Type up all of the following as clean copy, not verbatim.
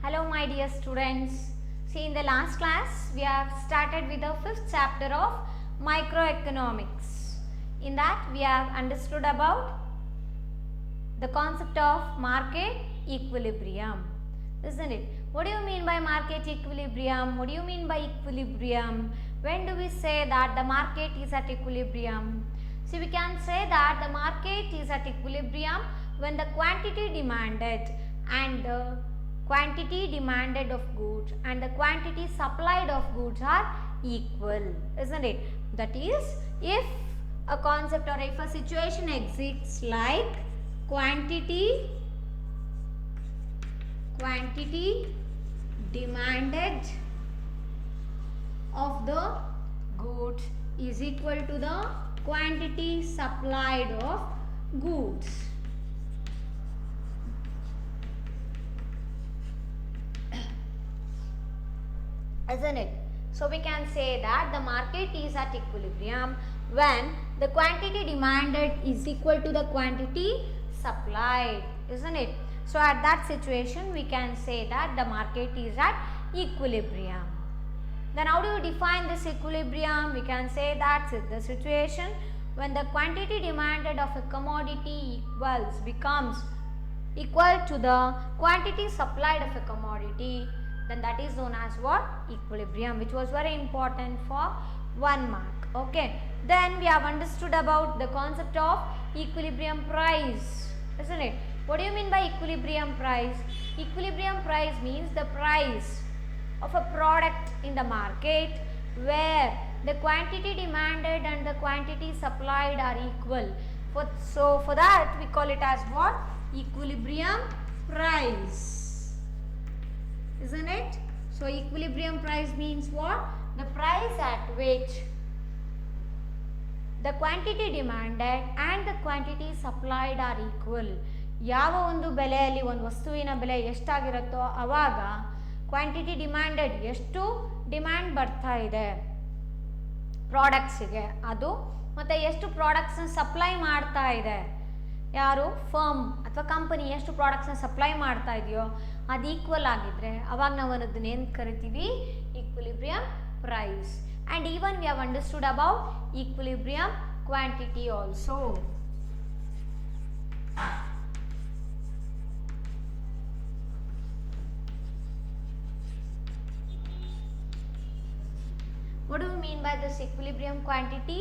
Hello my dear students. See, in the last class we have started with the 5th chapter of microeconomics. In that we have understood about the concept of market equilibrium, isn't it? What do you mean by market equilibrium? What do you mean by equilibrium? When do we say that the market is at equilibrium? See, we can say that the market is at equilibrium when the quantity demanded and the quantity demanded of goods and the quantity supplied of goods are equal, isn't it? That is, if a concept or if a situation exists like quantity demanded of the goods is equal to the quantity supplied of goods. Isn't it? So we can say that the market is at equilibrium when the quantity demanded is equal to the quantity supplied, isn't it? So at that situation we can say that the market is at equilibrium. Then how do you define this equilibrium? We can say that the situation when the quantity demanded of a commodity becomes equal to the quantity supplied of a commodity, then that is known as what? Equilibrium, which was very important for 1 mark. Okay. Then we have understood about the concept of equilibrium price, isn't it? What do you mean by equilibrium price? Equilibrium price means the price of a product in the market where the quantity demanded and the quantity supplied are equal. So for that we call it as what? Equilibrium price, isn't it? So equilibrium price means what? The price at which the quantity demanded and the quantity supplied are equal. ಯಾವ ಒಂದು ಬೆಲೆಯಲ್ಲಿ ಒಂದು ವಸ್ತುವಿನ ಬೆಲೆ ಎಷ್ಟಾಗಿರುತ್ತೋ ಆವಾಗ quantity demanded ಎಷ್ಟು demand ಬರ್ತಾ ಇದೆ ಪ್ರಾಡಕ್ಟ್ಸಿಗೆ ಅದು ಮತ್ತು ಎಷ್ಟು ಪ್ರಾಡಕ್ಟ್ಸ್ನ ಸಪ್ಲೈ ಮಾಡ್ತಾ ಇದೆ ಯಾರು ಫರ್ಮ್ ಅಥವಾ ಕಂಪನಿ ಎಷ್ಟು ಪ್ರಾಡಕ್ಟ್ಸ್ನ ಸಪ್ಲೈ ಮಾಡ್ತಾ ಇದೆಯೋ ಅದು ಈಕ್ವಲ್ ಆಗಿದ್ದರೆ ಅವಾಗ ನಾವು ಅದನ್ನ ಏನು ಕರಿತೀವಿ? Equilibrium price. And even we have understood about equilibrium quantity also. What do we mean by this equilibrium quantity?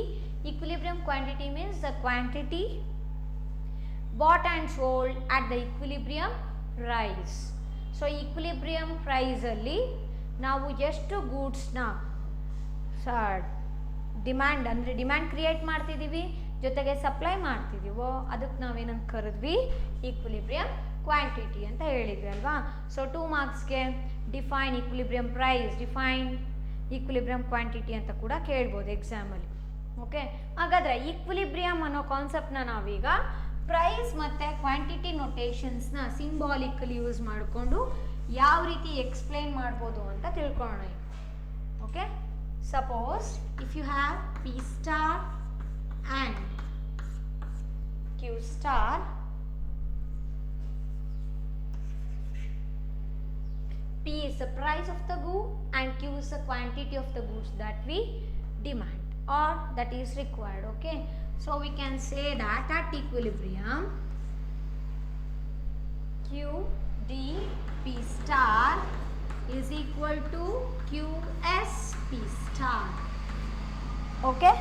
Equilibrium quantity means the quantity bought and sold at the equilibrium price. So equilibrium price ಅಲ್ಲಿ ನಾವು ಎಷ್ಟು ಗೂಡ್ಸ್ನ demand ಅಂದರೆ demand create ಮಾಡ್ತಿದ್ದೀವಿ ಜೊತೆಗೆ supply ಮಾಡ್ತಿದ್ದೀವೋ ಅದಕ್ಕೆ ನಾವೇನಂತ ಕರೆದ್ವಿ? Equilibrium quantity ಅಂತ ಹೇಳಿದ್ವಿ ಅಲ್ವಾ. ಸೊ 2 ಮಾರ್ಕ್ಸ್ಗೆ define equilibrium price, define equilibrium quantity ಅಂತ ಕೂಡ ಕೇಳ್ಬೋದು ಎಕ್ಸಾಮಲ್ಲಿ. ಓಕೆ, ಹಾಗಾದರೆ ಈಕ್ವಿಲಿಬ್ರಿಯಂ ಅನ್ನೋ ಕಾನ್ಸೆಪ್ಟನ್ನ ನಾವೀಗ ಪ್ರೈಸ್ ಮತ್ತು ಕ್ವಾಂಟಿಟಿ ನೊಟೇಷನ್ಸ್ನ ಸಿಂಬಾಲಿಕಲಿ ಯೂಸ್ ಮಾಡಿಕೊಂಡು ಯಾವ ರೀತಿ ಎಕ್ಸ್ಪ್ಲೇನ್ ಮಾಡ್ಬೋದು ಅಂತ ತಿಳ್ಕೊಳ್ಳೋಣ. Okay, suppose if you have P star and Q star, P is the price of the good and Q is the quantity of the goods that we demand or that is required. Okay, so we can say that at equilibrium QD P star is equal to QS P star. Okay,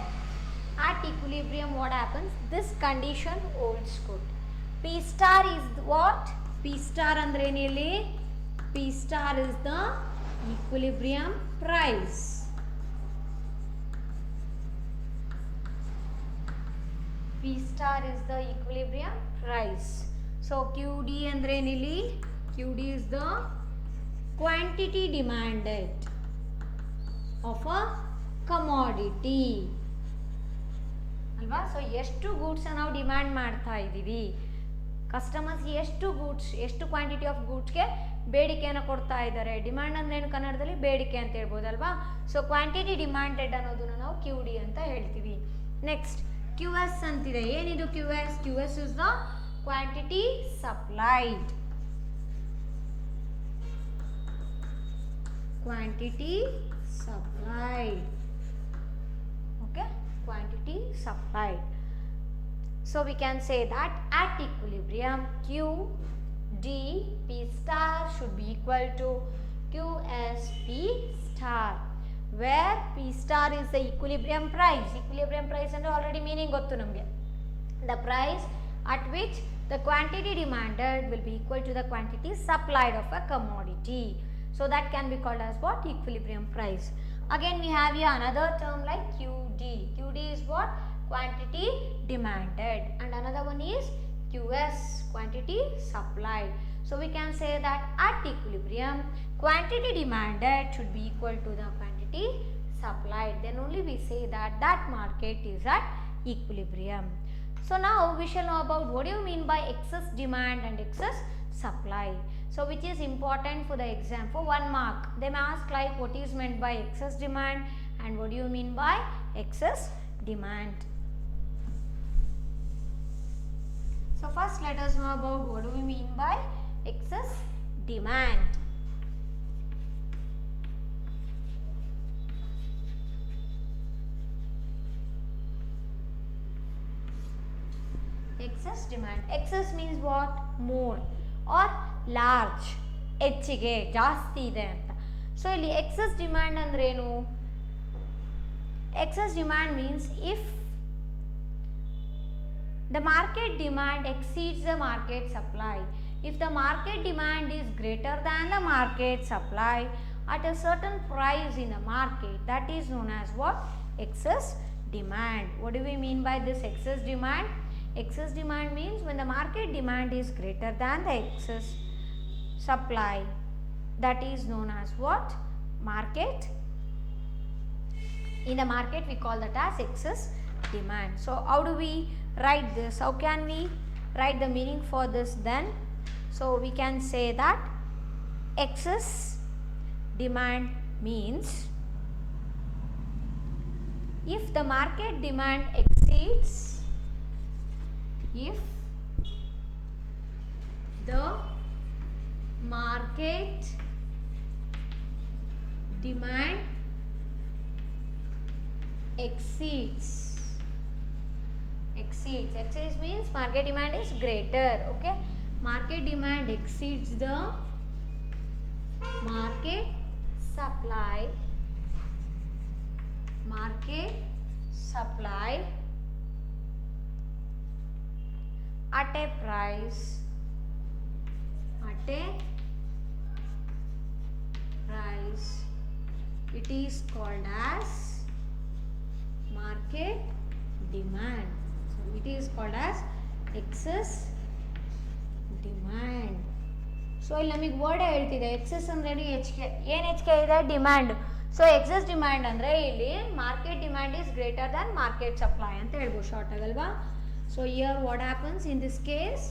at equilibrium what happens? This condition holds good. P star is what? P star andre enili P star is the equilibrium price. P star is the equilibrium price. So QD andre enili? QD is the quantity demanded of a commodity. ಅಲ್ವಾ? So ಎಷ್ಟು goods ನಾವು demand ಮಾಡ್ತಾ ಇದ್ದೀವಿ, customers ಎಷ್ಟು goods, ಎಷ್ಟು quantity of ಗೂಡ್ಸ್ಗೆ ಬೇಡಿಕೆಯನ್ನು ಕೊಡ್ತಾ ಇದ್ದಾರೆ. ಡಿಮ್ಯಾಂಡ್ ಅಂದ್ರೆ ಏನು ಕನ್ನಡದಲ್ಲಿ? ಬೇಡಿಕೆ ಅಂತ ಹೇಳ್ಬೋದಲ್ವಾ. ಸೊ ಕ್ವಾಂಟಿಟಿ ಡಿಮ್ಯಾಂಡೆಡ್ ಅನ್ನೋದನ್ನು ನಾವು ಕ್ಯೂ ಡಿ ಅಂತ ಹೇಳ್ತೀವಿ. ನೆಕ್ಸ್ಟ್ ಕ್ಯೂ ಎಸ್ ಅಂತಿದೆ. ಏನಿದು Q S? Q S is the quantity supplied. quantity supplied. Okay, quantity supplied. So we can say that at equilibrium Q D P star should be equal to QS P star, where P star is the equilibrium price. Equilibrium price and already meaning gottu namge. The price at which the quantity demanded will be equal to the quantity supplied of a commodity. So that can be called as what? Equilibrium price. Again we have here another term like QD. QD is what? Quantity demanded, and another one is QS, quantity supplied. So we can say that at equilibrium quantity demanded should be equal to the quantity supplied. Then only we say that that market is at equilibrium. So now we shall know about what do you mean by excess demand and excess supply. So which is important for the exam. For 1 mark they may ask like what is meant by excess demand and what do you mean by excess demand. So first let us know about what do we mean by excess demand. Excess demand. Excess means what? More or large. ಹೆಚ್ಚಿಗೆ ಜಾಸ್ತಿ ಇದೆ ಅಂತ. So ಇಲ್ಲಿ excess demand ಅಂದ್ರೆ ಏನು? Excess demand means if the market demand exceeds the market supply. If the market demand is greater than the market supply at a certain price in the market, that is known as what? Excess demand. What do we mean by this excess demand? Excess demand means when the market demand is greater than the excess supply, that is known as what? Market. In the market we call that as excess demand. So how do we write this? How can we write the meaning for this then? So we can say that excess demand means if the market demand exceeds, if the market demand exceeds means market demand is greater. Okay, market demand exceeds the market supply at a price it is called as market demand. So it is called as excess demand. So ಇಲ್ಲಿ ನಮಗೆ word ಹೇಳ್ತಿದೆ excess ಅಂದ್ರೆ ಏನು ಹೆಚ್ಚಿಗೆ ಇದೆ? Demand. So excess demand ಅಂದರೆ ಇಲ್ಲಿ market demand is greater than market supply ಅಂತ ಹೇಳ್ಬೋದು ಶಾರ್ಟ್ ಆಗಲ್ವಾ? So here what happens in this case?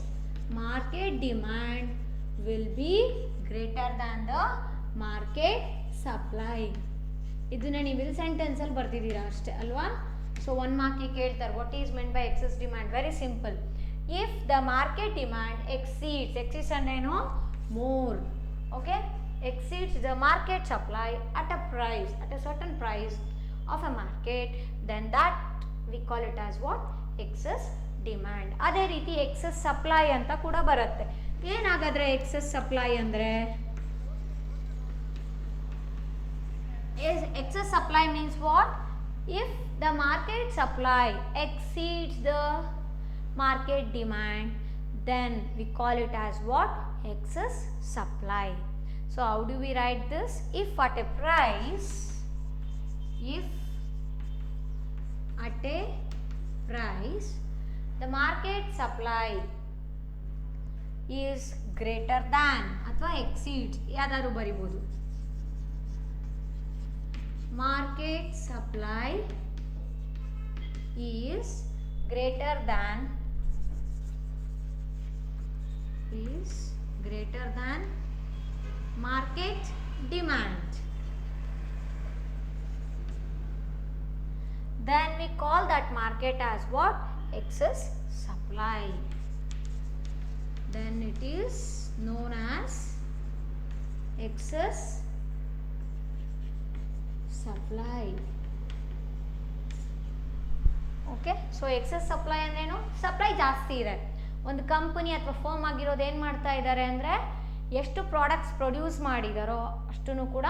Market demand will be greater than the market supply. ಇದನ್ನ ನೀವು ಇಲ್ಲಿ ಸೆಂಟೆನ್ಸಲ್ಲಿ ಬರ್ತಿದ್ದೀರಾ ಅಷ್ಟೇ ಅಲ್ವಾ? ಸೊ 1 ಮಾರ್ಕಿಗೆ ಕೇಳ್ತಾರೆ what is meant by excess demand. Very simple. If the market demand exceeds ಅಂದ್ರೇನು? more. Okay, exceeds the market supply at a certain price of a market, then that we call it as what? Excess demand. ಅದೇ ರೀತಿ excess supply ಅಂತ ಕೂಡ ಬರುತ್ತೆ. ಏನಾಗಾದ್ರೆ excess supply ಅಂದ್ರೆ? Excess supply means what? If the market supply exceeds the market demand, then we call it as what? Excess supply. So how do we write this? If at a price the market supply is greater than ಅಥವಾ exceeds, ಯಾವ್ದಾದ್ರು ಬರಿಬೋದು. Market supply is greater than market demand, then we call that market as what? Excess supply. Then it is known as excess supply. Okay, so excess supply ಅಂದ್ರೇನು? Supply ಜಾಸ್ತಿ ಇದೆ. ಒಂದು company ಅಥವಾ firm ಆಗಿರೋದು ಏನು ಮಾಡ್ತಾ ಇದ್ದಾರೆ ಅಂದರೆ, ಎಷ್ಟು ಪ್ರಾಡಕ್ಟ್ಸ್ ಪ್ರೊಡ್ಯೂಸ್ ಮಾಡಿದಾರೋ ಅಷ್ಟನ್ನು ಕೂಡ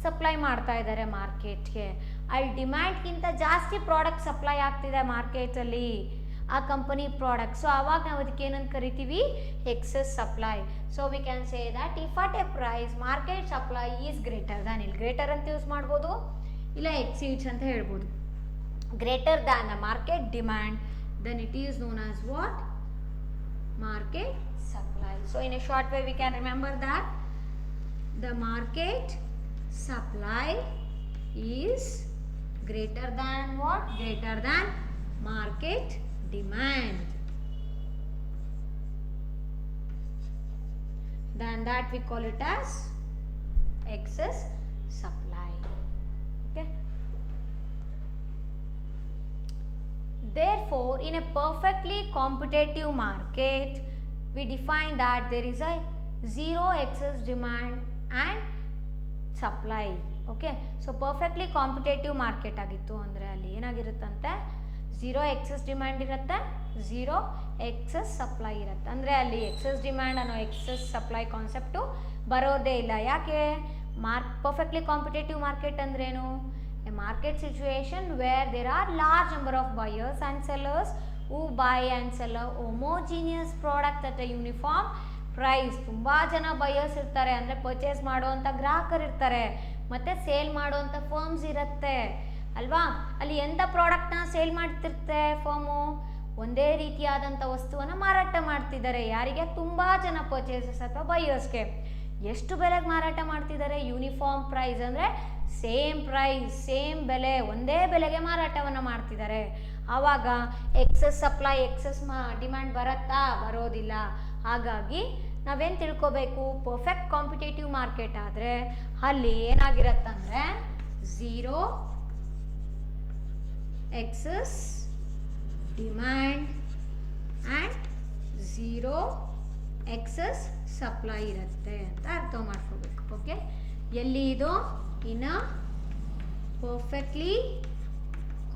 ಸಪ್ಲೈ ಮಾಡ್ತಾ ಇದ್ದಾರೆ ಮಾರ್ಕೆಟ್ಗೆ. ಅಲ್ಲಿ ಡಿಮ್ಯಾಂಡ್ಗಿಂತ ಜಾಸ್ತಿ ಪ್ರಾಡಕ್ಟ್ ಸಪ್ಲೈ ಆಗ್ತಿದೆ ಮಾರ್ಕೆಟಲ್ಲಿ ಆ ಕಂಪನಿ ಪ್ರಾಡಕ್ಟ್. ಸೊ ಆವಾಗ ನಾವು ಅದಕ್ಕೆ ಏನಂತ ಕರಿತೀವಿ? Excess supply. So we can say that if at a price market supply is greater than, ಇಲ್ಲಿ ಗ್ರೇಟರ್ ಅಂತ ಯೂಸ್ ಮಾಡ್ಬೋದು, ಇಲ್ಲ ಎಕ್ಸೀಡ್ಸ್ ಅಂತ ಹೇಳ್ಬೋದು. Greater than the market demand, then it is known as what? Market supply. So in a short way we can remember that the market supply is greater than what? Greater than market demand. Then that we call it as excess supply. Okay. Therefore, in a perfectly competitive market, we define that there is a zero excess demand and supply. Okay, so perfectly competitive market ಆಗಿತ್ತು ಅಂದರೆ ಅಲ್ಲಿ ಏನಾಗಿರುತ್ತಂತೆ? Zero excess demand ಇರುತ್ತೆ, zero excess supply ಇರುತ್ತೆ. ಅಂದರೆ ಅಲ್ಲಿ excess demand ಅನ್ನೋ excess supply concept ಬರೋದೇ ಇಲ್ಲ. ಯಾಕೆ? ಪರ್ಫೆಕ್ಟ್ಲಿ ಕಾಂಪಿಟೇಟಿವ್ ಮಾರ್ಕೆಟ್ ಅಂದ್ರೇನು? A market situation where there are large number of buyers and sellers who buy and sell a homogeneous product at a uniform price. ತುಂಬ ಜನ buyers ಇರ್ತಾರೆ, ಅಂದರೆ purchase ಮಾಡುವಂಥ ಗ್ರಾಹಕರು ಇರ್ತಾರೆ, ಮತ್ತು ಸೇಲ್ ಮಾಡುವಂಥ ಫರ್ಮ್ಸ್ ಇರುತ್ತೆ ಅಲ್ವಾ? ಅಲ್ಲಿ ಎಂಥ ಪ್ರಾಡಕ್ಟ್ನ ಸೇಲ್ ಮಾಡ್ತಿರ್ತೆ ಫರ್ಮು? ಒಂದೇ ರೀತಿಯಾದಂಥ ವಸ್ತುವನ್ನು ಮಾರಾಟ ಮಾಡ್ತಿದ್ದಾರೆ. ಯಾರಿಗೆ? ತುಂಬ ಜನ ಪರ್ಚೇಸಸ್ ಅಥವಾ ಬಯರ್ಸ್ಗೆ. ಎಷ್ಟು ಬೆಲೆಗೆ ಮಾರಾಟ ಮಾಡ್ತಿದ್ದಾರೆ? ಯೂನಿಫಾರ್ಮ್ ಪ್ರೈಸ್, ಅಂದರೆ ಸೇಮ್ ಪ್ರೈಸ್, ಸೇಮ್ ಬೆಲೆ, ಒಂದೇ ಬೆಲೆಗೆ ಮಾರಾಟವನ್ನು ಮಾಡ್ತಿದ್ದಾರೆ. ಆವಾಗ ಎಕ್ಸೆಸ್ ಸಪ್ಲೈ, ಎಕ್ಸೆಸ್ ಡಿಮ್ಯಾಂಡ್ ಬರುತ್ತಾ? ಬರೋದಿಲ್ಲ. ಹಾಗಾಗಿ ನಾವೇನು ತಿಳ್ಕೊಬೇಕು? ಪರ್ಫೆಕ್ಟ್ ಕಾಂಪಿಟೇಟಿವ್ ಮಾರ್ಕೆಟ್ ಆದರೆ ಅಲ್ಲಿ ಏನಾಗಿರತ್ತಂದರೆ zero excess demand and zero excess supply ಇರುತ್ತೆ ಅಂತ ಅರ್ಥ ಮಾಡ್ಕೋಬೇಕು. ಓಕೆ, ಎಲ್ಲಿ ಇದು? In a perfectly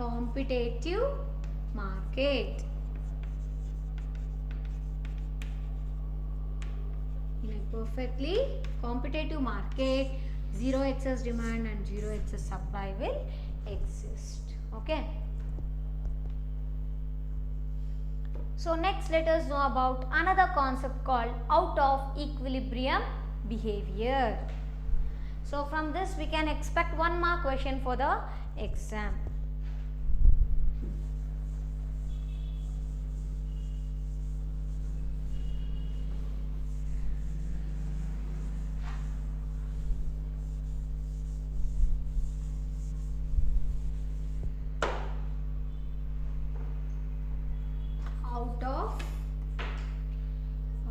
competitive market. In a perfectly competitive market, zero excess demand and zero excess supply will exist. Okay. So next let us know about another concept called out of equilibrium behavior. So from this we can expect 1 mark question for the exam.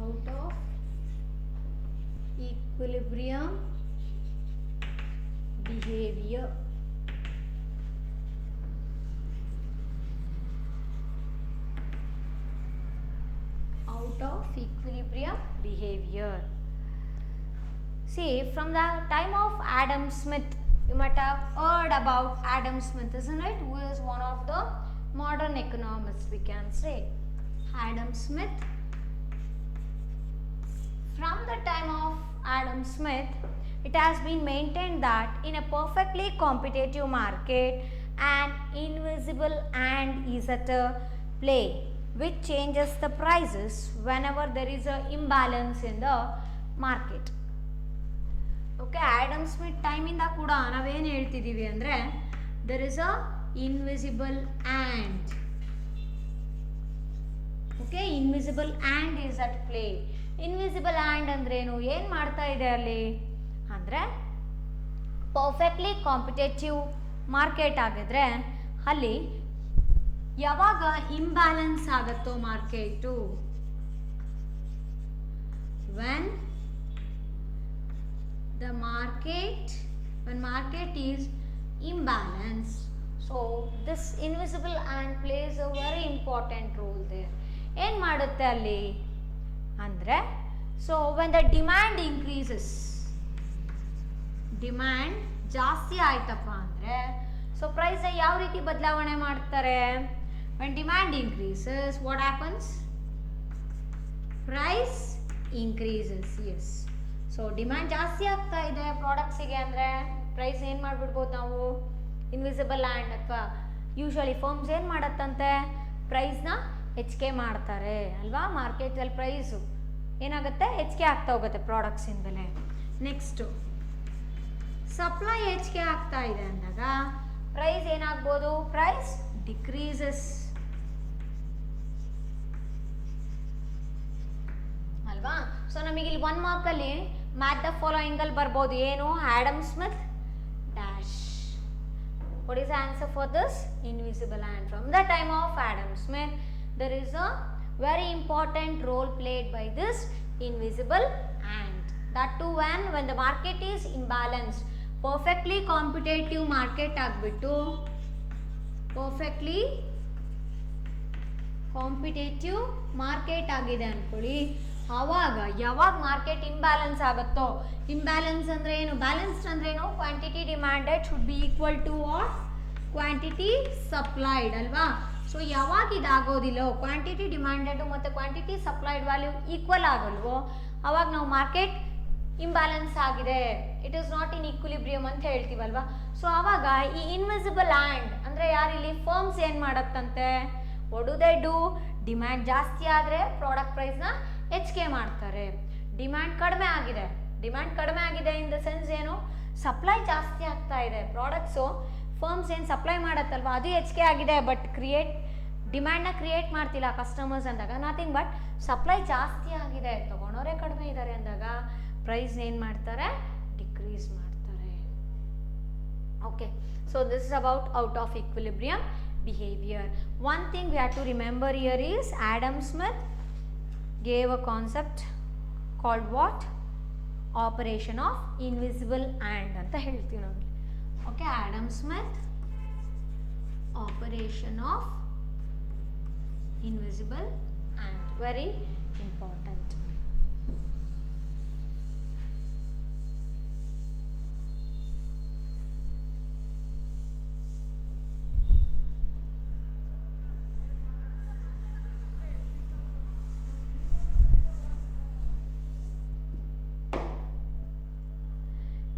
Out of equilibrium behavior. Out of equilibrium behavior. See, from the time of Adam Smith, you might have heard about Adam Smith, isn't it? Who is one of the modern economists, we can say. Adam Smith. From the time of Adam Smith, it has been maintained that in a perfectly competitive market, an invisible hand is at a play which changes the prices whenever there is an imbalance in the market. Okay, Adam Smith time ಇಂದ ಕೂಡ ನಾವೇನು ಹೇಳ್ತಿದ್ದೀವಿ ಅಂದರೆ there is a invisible hand. Okay, invisible hand is at play. Invisible hand ಅಂದ್ರೇನು? ಏನು ಮಾಡ್ತಾ ಇದೆ ಅಲ್ಲಿ ಅಂದರೆ ಪರ್ಫೆಕ್ಟ್ಲಿ ಕಾಂಪಿಟೇಟಿವ್ ಮಾರ್ಕೆಟ್ ಆಗಿದ್ರೆ ಅಲ್ಲಿ ಯಾವಾಗ ಇಂಬ್ಯಾಲೆನ್ಸ್ ಆಗುತ್ತೋ market, when market is imbalanced. So this invisible hand plays a very important role there. ಏನು ಮಾಡುತ್ತೆ ಅಲ್ಲಿ ಅಂದರೆ, so when the demand increases, demand ಜಾಸ್ತಿ ಆಯ್ತಪ್ಪ ಅಂದರೆ ಸೊ ಪ್ರೈಸ್ ಯಾವ ರೀತಿ ಬದಲಾವಣೆ ಮಾಡ್ತಾರೆ? When demand increases what happens? Price increases. Yes. So demand ಜಾಸ್ತಿ ಆಗ್ತಾ ಇದೆ ಪ್ರಾಡಕ್ಟ್ಸಿಗೆ ಅಂದರೆ ಪ್ರೈಸ್ ಏನು ಮಾಡಿಬಿಡ್ಬೋದು ನಾವು? ಇನ್ವಿಸಿಬಲ್ ಲ್ಯಾಂಡ್ ಅಥವಾ ಯೂಶ್ವಲಿ ಫರ್ಮ್ಸ್ ಏನು ಮಾಡತ್ತಂತೆ? ಪ್ರೈಸ್ನ ಹೆಚ್ಚಿಗೆ ಮಾಡ್ತಾರೆ ಅಲ್ವಾ? ಮಾರ್ಕೆಟಲ್ಲಿ ಪ್ರೈಸು ಏನಾಗುತ್ತೆ? ಹೆಚ್ಚಿಗೆ ಆಗ್ತಾ ಹೋಗುತ್ತೆ ಪ್ರಾಡಕ್ಟ್ಸಿನ ಬೆಲೆ. ನೆಕ್ಸ್ಟು ಸಪ್ಲೈ ಹೆಚ್ಚಿಗೆ ಆಗ್ತಾ ಇದೆ ಅಂದಾಗ ಪ್ರೈಸ್ ಏನಾಗ್ಬೋದು? ಪ್ರೈಸ್ ಡಿಕ್ರೀಸಸ್ ಅಲ್ವಾ? ಸೊ ನಮಗೆ ಇಲ್ಲಿ 1 ಮಾರ್ಕಲ್ಲಿ ಮ್ಯಾಚ್ ದ ಫಾಲೋಯಿಂಗ್ ಅಲ್ಲಿ ಬರ್ಬೋದು. ಏನು? Adam Smith dash. What is the answer for this? Invisible hand. From the time of Adam Smith, there is a very important role played by this invisible hand. That too when the market is imbalanced. Perfectly competitive market ಆಗ್ಬಿಟ್ಟು perfectly competitive market ಆಗಿದೆ ಅನ್ಕೊಳ್ಳಿ. ಆವಾಗ ಯಾವಾಗ market imbalance ಆಗುತ್ತೋ, imbalance ಅಂದರೆ ಏನು? Balanced ಅಂದ್ರೆ ಏನು? Quantity demanded should be equal to what? Quantity supplied ಅಲ್ವಾ? ಸೊ ಯಾವಾಗ ಇದಾಗೋದಿಲ್ಲೋ, ಕ್ವಾಂಟಿಟಿ ಡಿಮ್ಯಾಂಡೆಡ್ ಮತ್ತು ಕ್ವಾಂಟಿಟಿ ಸಪ್ಲೈಡ್ ವ್ಯಾಲ್ಯೂ ಈಕ್ವಲ್ ಆಗಲ್ವೋ, ಅವಾಗ ನಾವು ಮಾರ್ಕೆಟ್ ಇಂಬ್ಯಾಲೆನ್ಸ್ ಆಗಿದೆ, it is not in equilibrium ಅಂತ ಹೇಳ್ತೀವಲ್ವಾ. ಸೊ ಆವಾಗ ಈ ಇನ್ವಿಸಿಬಲ್ ಹ್ಯಾಂಡ್ ಅಂದರೆ ಯಾರಿಲ್ಲಿ? ಫರ್ಮ್ಸ್ ಏನು ಮಾಡತ್ತಂತೆ? What do they do? Demand ಜಾಸ್ತಿ ಆದರೆ ಪ್ರಾಡಕ್ಟ್ ಪ್ರೈಸ್ನ ಹೆಚ್ಚಿಗೆ ಮಾಡ್ತಾರೆ. ಡಿಮ್ಯಾಂಡ್ ಕಡಿಮೆ ಆಗಿದೆ ಇನ್ ದ ಸೆನ್ಸ್ ಏನು? ಸಪ್ಲೈ ಜಾಸ್ತಿ ಆಗ್ತಾ ಇದೆ ಪ್ರಾಡಕ್ಟ್ಸು. ಫರ್ಮ್ಸ್ ಏನು ಸಪ್ಲೈ ಮಾಡತ್ತಲ್ವ ಅದು ಹೆಚ್ಚಿಗೆ ಆಗಿದೆ, ಬಟ್ ಡಿಮ್ಯಾಂಡ್ನ ಕ್ರಿಯೇಟ್ ಮಾಡ್ತಿಲ್ಲ ಕಸ್ಟಮರ್ಸ್ ಅಂದಾಗ. ನಥಿಂಗ್ ಬಟ್ ಸಪ್ಲೈ ಜಾಸ್ತಿ ಆಗಿದೆ, ತೊಗೊಳೋರೇ ಕಡಿಮೆ ಇದ್ದಾರೆ ಅಂದಾಗ ಪ್ರೈಸ್ ಏನು ಮಾಡ್ತಾರೆ? ಡಿಕ್ರೀಸ್ ಮಾಡ್ತಾರೆ. Okay, so this is about out of equilibrium behavior. One thing we have to remember here is Adam Smith gave a concept called what? Operation of invisible hand ಅಂತ ಹೇಳ್ತೀವಿ ನಾವು. Okay, Adam Smith operation of invisible hand, very important.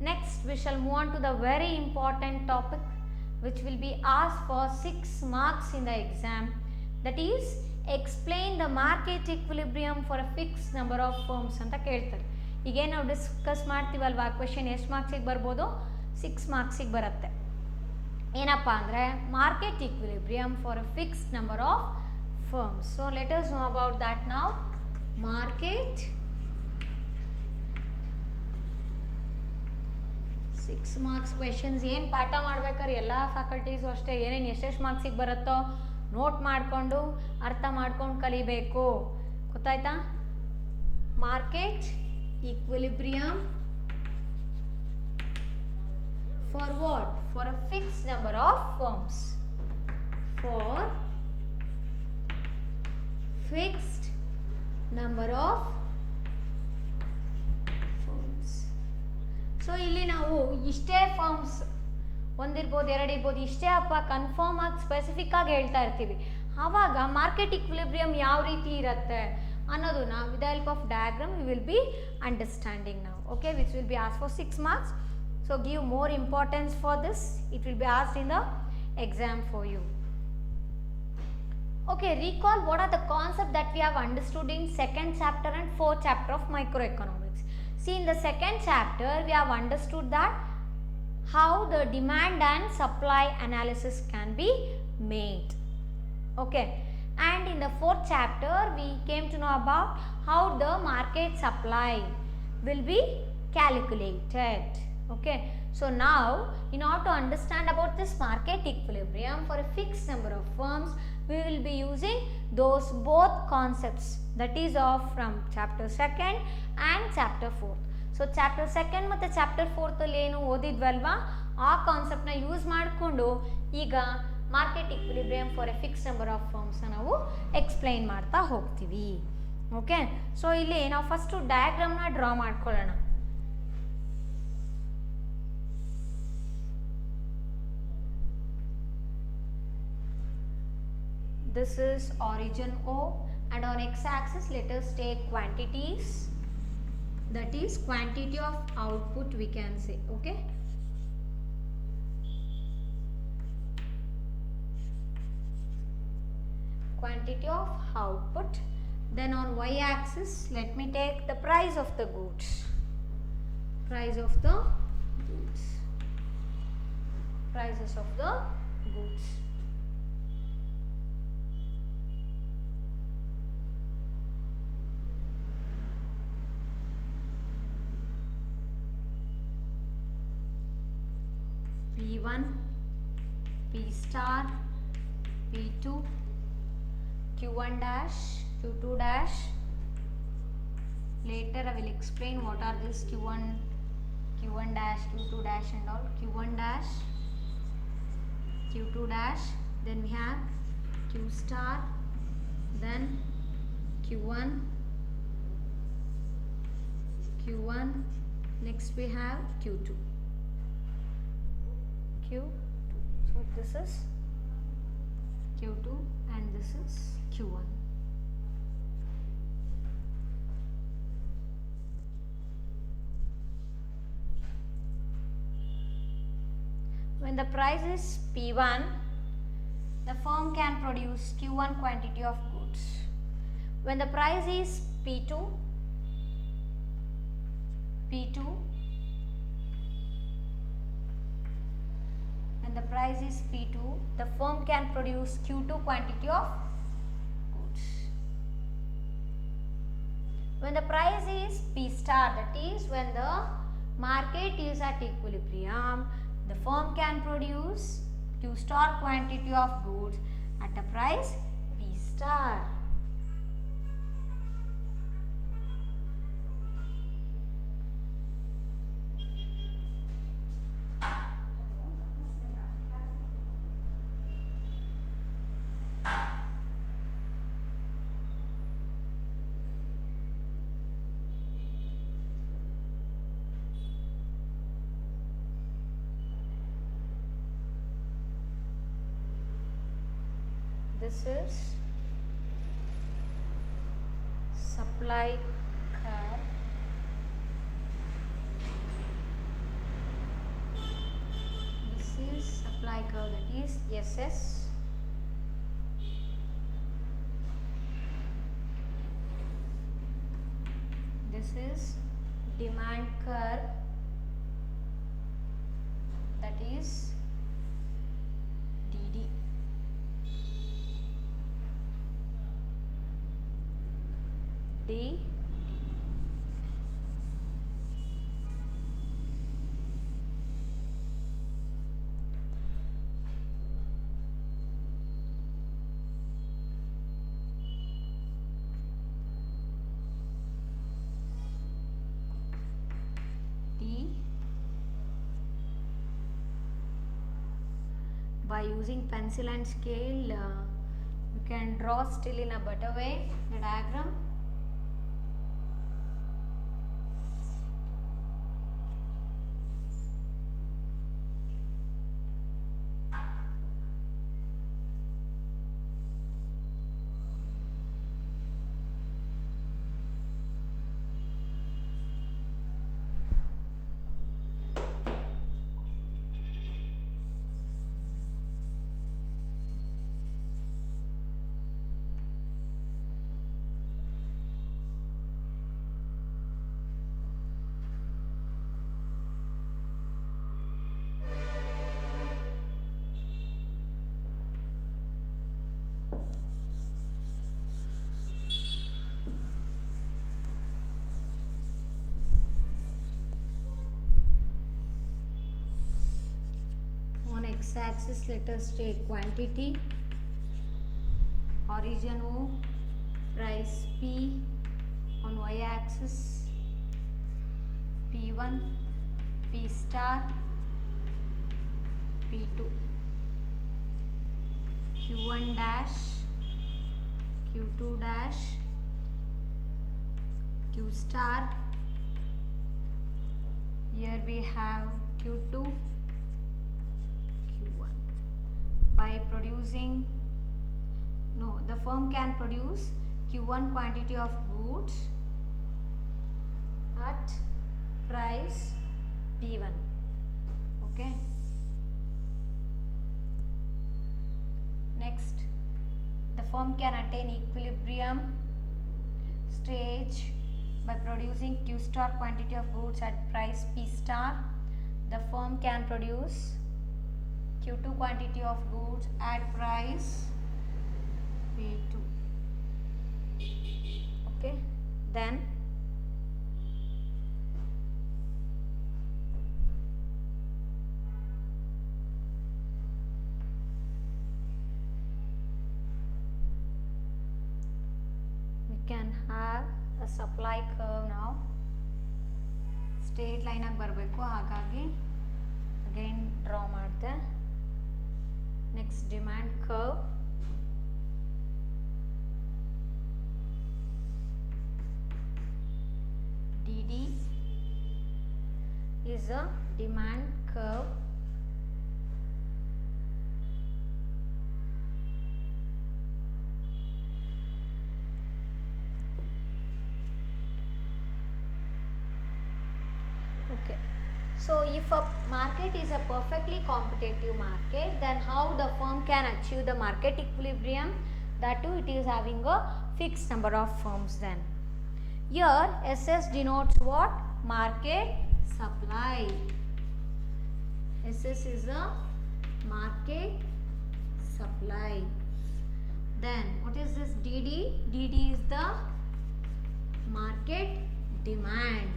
Next, we shall move on to the very important topic which will be asked for 6 marks in the exam. That is, explain the market equilibrium for a fixed number of firms ಅಂತ ಕೇಳ್ತಾರೆ. ಈಗ ನಾವು discuss ಮಾಡ್ತೀವಲ್ವಾ question ಎಷ್ಟು ಮಾರ್ಕ್ಸಿಗೆ ಬರ್ಬೋದು? 6 ಮಾರ್ಕ್ಸಿಗೆ ಬರುತ್ತೆ. ಏನಪ್ಪ ಅಂದರೆ market equilibrium for a fixed number of firms. So let us know about that now. Market 6 marks questions ಏನು ಪಾಠ ಮಾಡ್ಬೇಕಾದ್ರೆ ಎಲ್ಲ ಫ್ಯಾಕಲ್ಟೀಸು ಅಷ್ಟೇ ಏನೇನು ಎಷ್ಟೆಷ್ಟು ಮಾರ್ಕ್ಸಿಗೆ ಬರುತ್ತೋ ನೋಟ್ ಮಾಡಿಕೊಂಡು ಅರ್ಥ ಮಾಡ್ಕೊಂಡು ಕಲಿಬೇಕು. ಗೊತ್ತಾಯ್ತಾ? Market equilibrium for what? For a fixed number of firms. For fixed number of firms. So ಇಲ್ಲಿ ನಾವು ಇಷ್ಟೇ ಫರ್ಮ್ಸ್ ಒಂದಿರ್ಬೋದು, ಎರಡಿರ್ಬೋದು, ಇಷ್ಟೇ ಅಪ್ಪ ಕನ್ಫರ್ಮ್ ಆಗಿ ಸ್ಪೆಸಿಫಿಕ್ ಆಗಿ ಹೇಳ್ತಾ ಇರ್ತೀವಿ. ಆವಾಗ ಮಾರ್ಕೆಟ್ ಇಕ್ವಿಲಿಬ್ರಿಯಮ್ ಯಾವ ರೀತಿ ಇರುತ್ತೆ ಅನ್ನೋದು ನಾವು with the help of diagram we will be understanding ನಾವು. Okay, which will be ask for 6 marks. So give more importance for this. It will be asked in the exam for you. Okay, recall what are the concepts that we have understood in 2nd chapter and 4th chapter of microeconomics. See, in the 2nd chapter we have understood that how the demand and supply analysis can be made. Okay, and in the 4th chapter we came to know about how the market supply will be calculated. Okay, so now in order to understand about this market equilibrium for a fixed number of firms, we will be using those both concepts, that is of from chapter 2nd and chapter 4th. So chapter 2nd ಮತ್ತು chapter 4th ಅಲ್ಲಿ ಏನು ಓದಿದ್ವಲ್ವಾ ಆ ಕಾನ್ಸೆಪ್ಟ್ನ use ಮಾಡಿಕೊಂಡು ಈಗ market equilibrium for a fix number of ಫರ್ಮ್ಸ್ನ ನಾವು explain ಮಾಡ್ತಾ ಹೋಗ್ತೀವಿ. ಓಕೆ, ಸೊ ಇಲ್ಲಿ ನಾವು ಫಸ್ಟು ಡಯಾಗ್ರಾಮ್ನ ಡ್ರಾ ಮಾಡ್ಕೊಳ್ಳೋಣ. This is origin O, and on x-axis let us take quantities, that is quantity of output we can say, okay. Quantity of output. Then on y-axis let me take the price of the goods. Price of the goods. Prices of the goods. P1, P star, P2, Q1 dash, Q2 dash. Later I will explain what are these Q1 dash, Q2 dash and all. Q1 dash, Q2 dash, then we have Q star, then Q1, next we have Q2. So this is Q2 and this is Q1. When the price is P1, the firm can produce Q1 quantity of goods. When the price is P2, when the price is P2, the firm can produce Q2 quantity of goods. When the price is P star, that is when the market is at equilibrium, the firm can produce Q star quantity of goods at a price P star. This is supply curve. This is supply curve, that is SS. This is demand curve, that is DD. D. D. By using pencil and scale, you can draw still in a better way the diagram. X-axis let us take quantity, origin O, price P, on y-axis P1, P star, P2, Q1 dash, Q2 dash, Q star. Here we have Q2, Q1. By producing no, the firm can produce Q1 quantity of goods at price P1. Okay. Next, the firm can attain equilibrium stage by producing Q star quantity of goods at price P star. The firm can produce Q2 quantity of goods at price P2. Okay, then we can have a supply curve now. Straight ಲೈನಾಗಿ ಬರಬೇಕು, ಹಾಗಾಗಿ again draw ಮಾಡಿದೆ. Next demand curve. DD is a demand curve. Okay, so if a market is a perfectly competitive market, then how the firm can achieve the market equilibrium? That too, it is having a fixed number of firms. Then here SS denotes what? Market supply. SS is a market supply. Then what is this DD? DD is the market demand.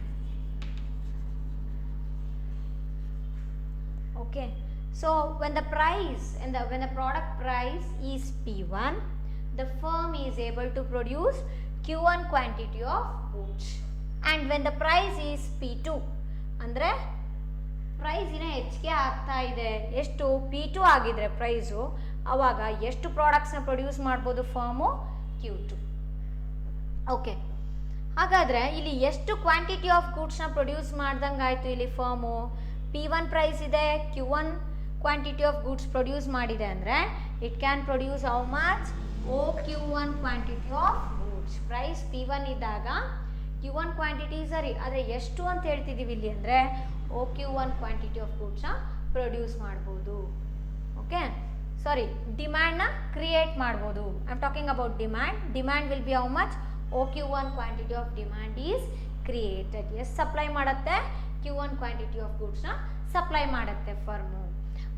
Okay, so when the price and when the product price is P1, the firm is able to produce Q1 quantity of goods, and when the price is P2 ಅಂದರೆ price ಇನ್ನ ಹೆಚ್ಚಿಗೆ ಆಗ್ತಾ ಇದೆ, ಎಷ್ಟು P2 ಆಗಿದ್ರೆ price, ಆವಾಗ ಎಷ್ಟು ಪ್ರಾಡಕ್ಟ್ಸ್ನ produce ಮಾಡ್ಬೋದು ಫರ್ಮು? Q2. ಓಕೆ, ಹಾಗಾದರೆ ಇಲ್ಲಿ ಎಷ್ಟು ಕ್ವಾಂಟಿಟಿ ಆಫ್ ಗೂಡ್ಸ್ನ ಪ್ರೊಡ್ಯೂಸ್ ಮಾಡ್ದಂಗೆ ಆಯಿತು ಇಲ್ಲಿ ಫರ್ಮು? P1 ಪ್ರೈಸ್ ಇದೆ, Q1 quantity of goods produce ಮಾಡಿದೆ ಅಂದರೆ it can produce how much? OQ1 quantity of goods. Price P1 ಇದ್ದಾಗ Q1 ಕ್ವಾಂಟಿಟಿ ಸರಿ, ಆದರೆ ಎಷ್ಟು ಅಂತ ಹೇಳ್ತಿದ್ದೀವಿ ಇಲ್ಲಿ ಅಂದರೆ OQ1 ಕ್ವಾಂಟಿಟಿ ಆಫ್ ಗೂಡ್ಸ್ನ ಪ್ರೊಡ್ಯೂಸ್ ಮಾಡ್ಬೋದು. ಓಕೆ, ಸಾರಿ, ಡಿಮ್ಯಾಂಡ್ನ ಕ್ರಿಯೇಟ್ ಮಾಡ್ಬೋದು. I am talking about demand. Demand will be how much? OQ1 quantity of demand is created. ಎಷ್ಟು ಸಪ್ಲೈ ಮಾಡುತ್ತೆ? Q1 ಕ್ವಾಂಟಿಟಿ ಆಫ್ ಗೂಡ್ಸ್ನ ಸಪ್ಲೈ ಮಾಡುತ್ತೆ ಫರ್ಮು.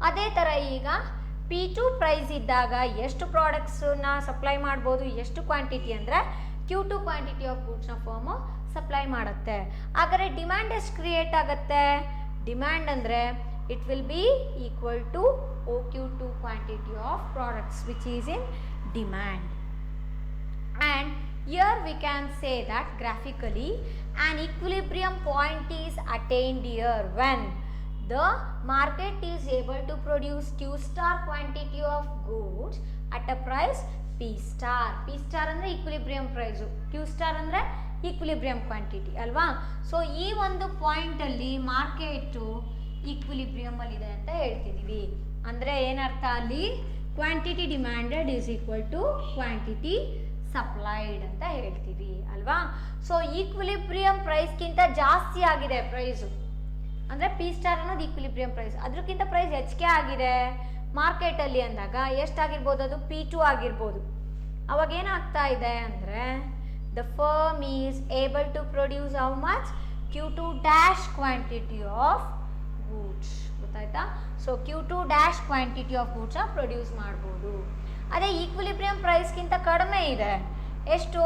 ಅದೇ ಥರ ಈಗ P2 ಪ್ರೈಸ್ ಇದ್ದಾಗ ಎಷ್ಟು ಪ್ರಾಡಕ್ಟ್ಸನ್ನ ಸಪ್ಲೈ ಮಾಡ್ಬೋದು? ಎಷ್ಟು ಕ್ವಾಂಟಿಟಿ ಅಂದರೆ Q2 ಕ್ವಾಂಟಿಟಿ ಆಫ್ ಗೂಡ್ಸ್ನ ಫರ್ಮು ಸಪ್ಲೈ ಮಾಡುತ್ತೆ. ಹಾಗಾದರೆ ಡಿಮ್ಯಾಂಡ್ ಎಷ್ಟು ಕ್ರಿಯೇಟ್ ಆಗುತ್ತೆ? ಡಿಮ್ಯಾಂಡ್ ಅಂದರೆ it will be equal to OQ2 quantity of products which is in demand. And here we can say that graphically an equilibrium point is attained here when the market is able to produce Q star quantity of goods at a price P star. P star ಅಂದರೆ equilibrium price, Q star ಅಂದರೆ equilibrium quantity ಅಲ್ವಾ? So ಈ ಒಂದು ಪಾಯಿಂಟಲ್ಲಿ market ಈಕ್ವಿಲಿಬ್ರಿಯಮಲ್ಲಿದೆ ಅಂತ ಹೇಳ್ತಿದ್ದೀವಿ. ಅಂದರೆ ಏನರ್ಥ ಅಲ್ಲಿ? Quantity demanded is equal to quantity supplied ಅಂತ ಹೇಳ್ತೀವಿ ಅಲ್ವಾ? ಸೊ ಈಕ್ವಿಲಿಬ್ರಿಯಂ ಪ್ರೈಸ್ಗಿಂತ ಜಾಸ್ತಿ ಆಗಿದೆ ಪ್ರೈಸು, ಅಂದರೆ P ಸ್ಟಾರ್ ಅನ್ನೋದು ಈಕ್ವಿಲಿಬ್ರಿಯಂ ಪ್ರೈಸ್, ಅದಕ್ಕಿಂತ ಪ್ರೈಸ್ ಹೆಚ್ಚಿಗೆ ಆಗಿದೆ ಮಾರ್ಕೆಟಲ್ಲಿ ಅಂದಾಗ ಎಷ್ಟಾಗಿರ್ಬೋದು? ಅದು P2 ಆಗಿರ್ಬೋದು. ಅವಾಗ ಏನಾಗ್ತಾ ಇದೆ ಅಂದರೆ the firm is able to produce how much? Q2 dash quantity of goods. ಗೊತ್ತಾಯ್ತಾ? So Q2 dash quantity of ಗೂಡ್ಸ್ನ ಪ್ರೊಡ್ಯೂಸ್ ಮಾಡ್ಬೋದು. ಅದೇ ಈಕ್ವಿಲಿಬ್ರಿಯಂ ಪ್ರೈಸ್ಗಿಂತ ಕಡಿಮೆ ಇದೆ, ಎಷ್ಟು?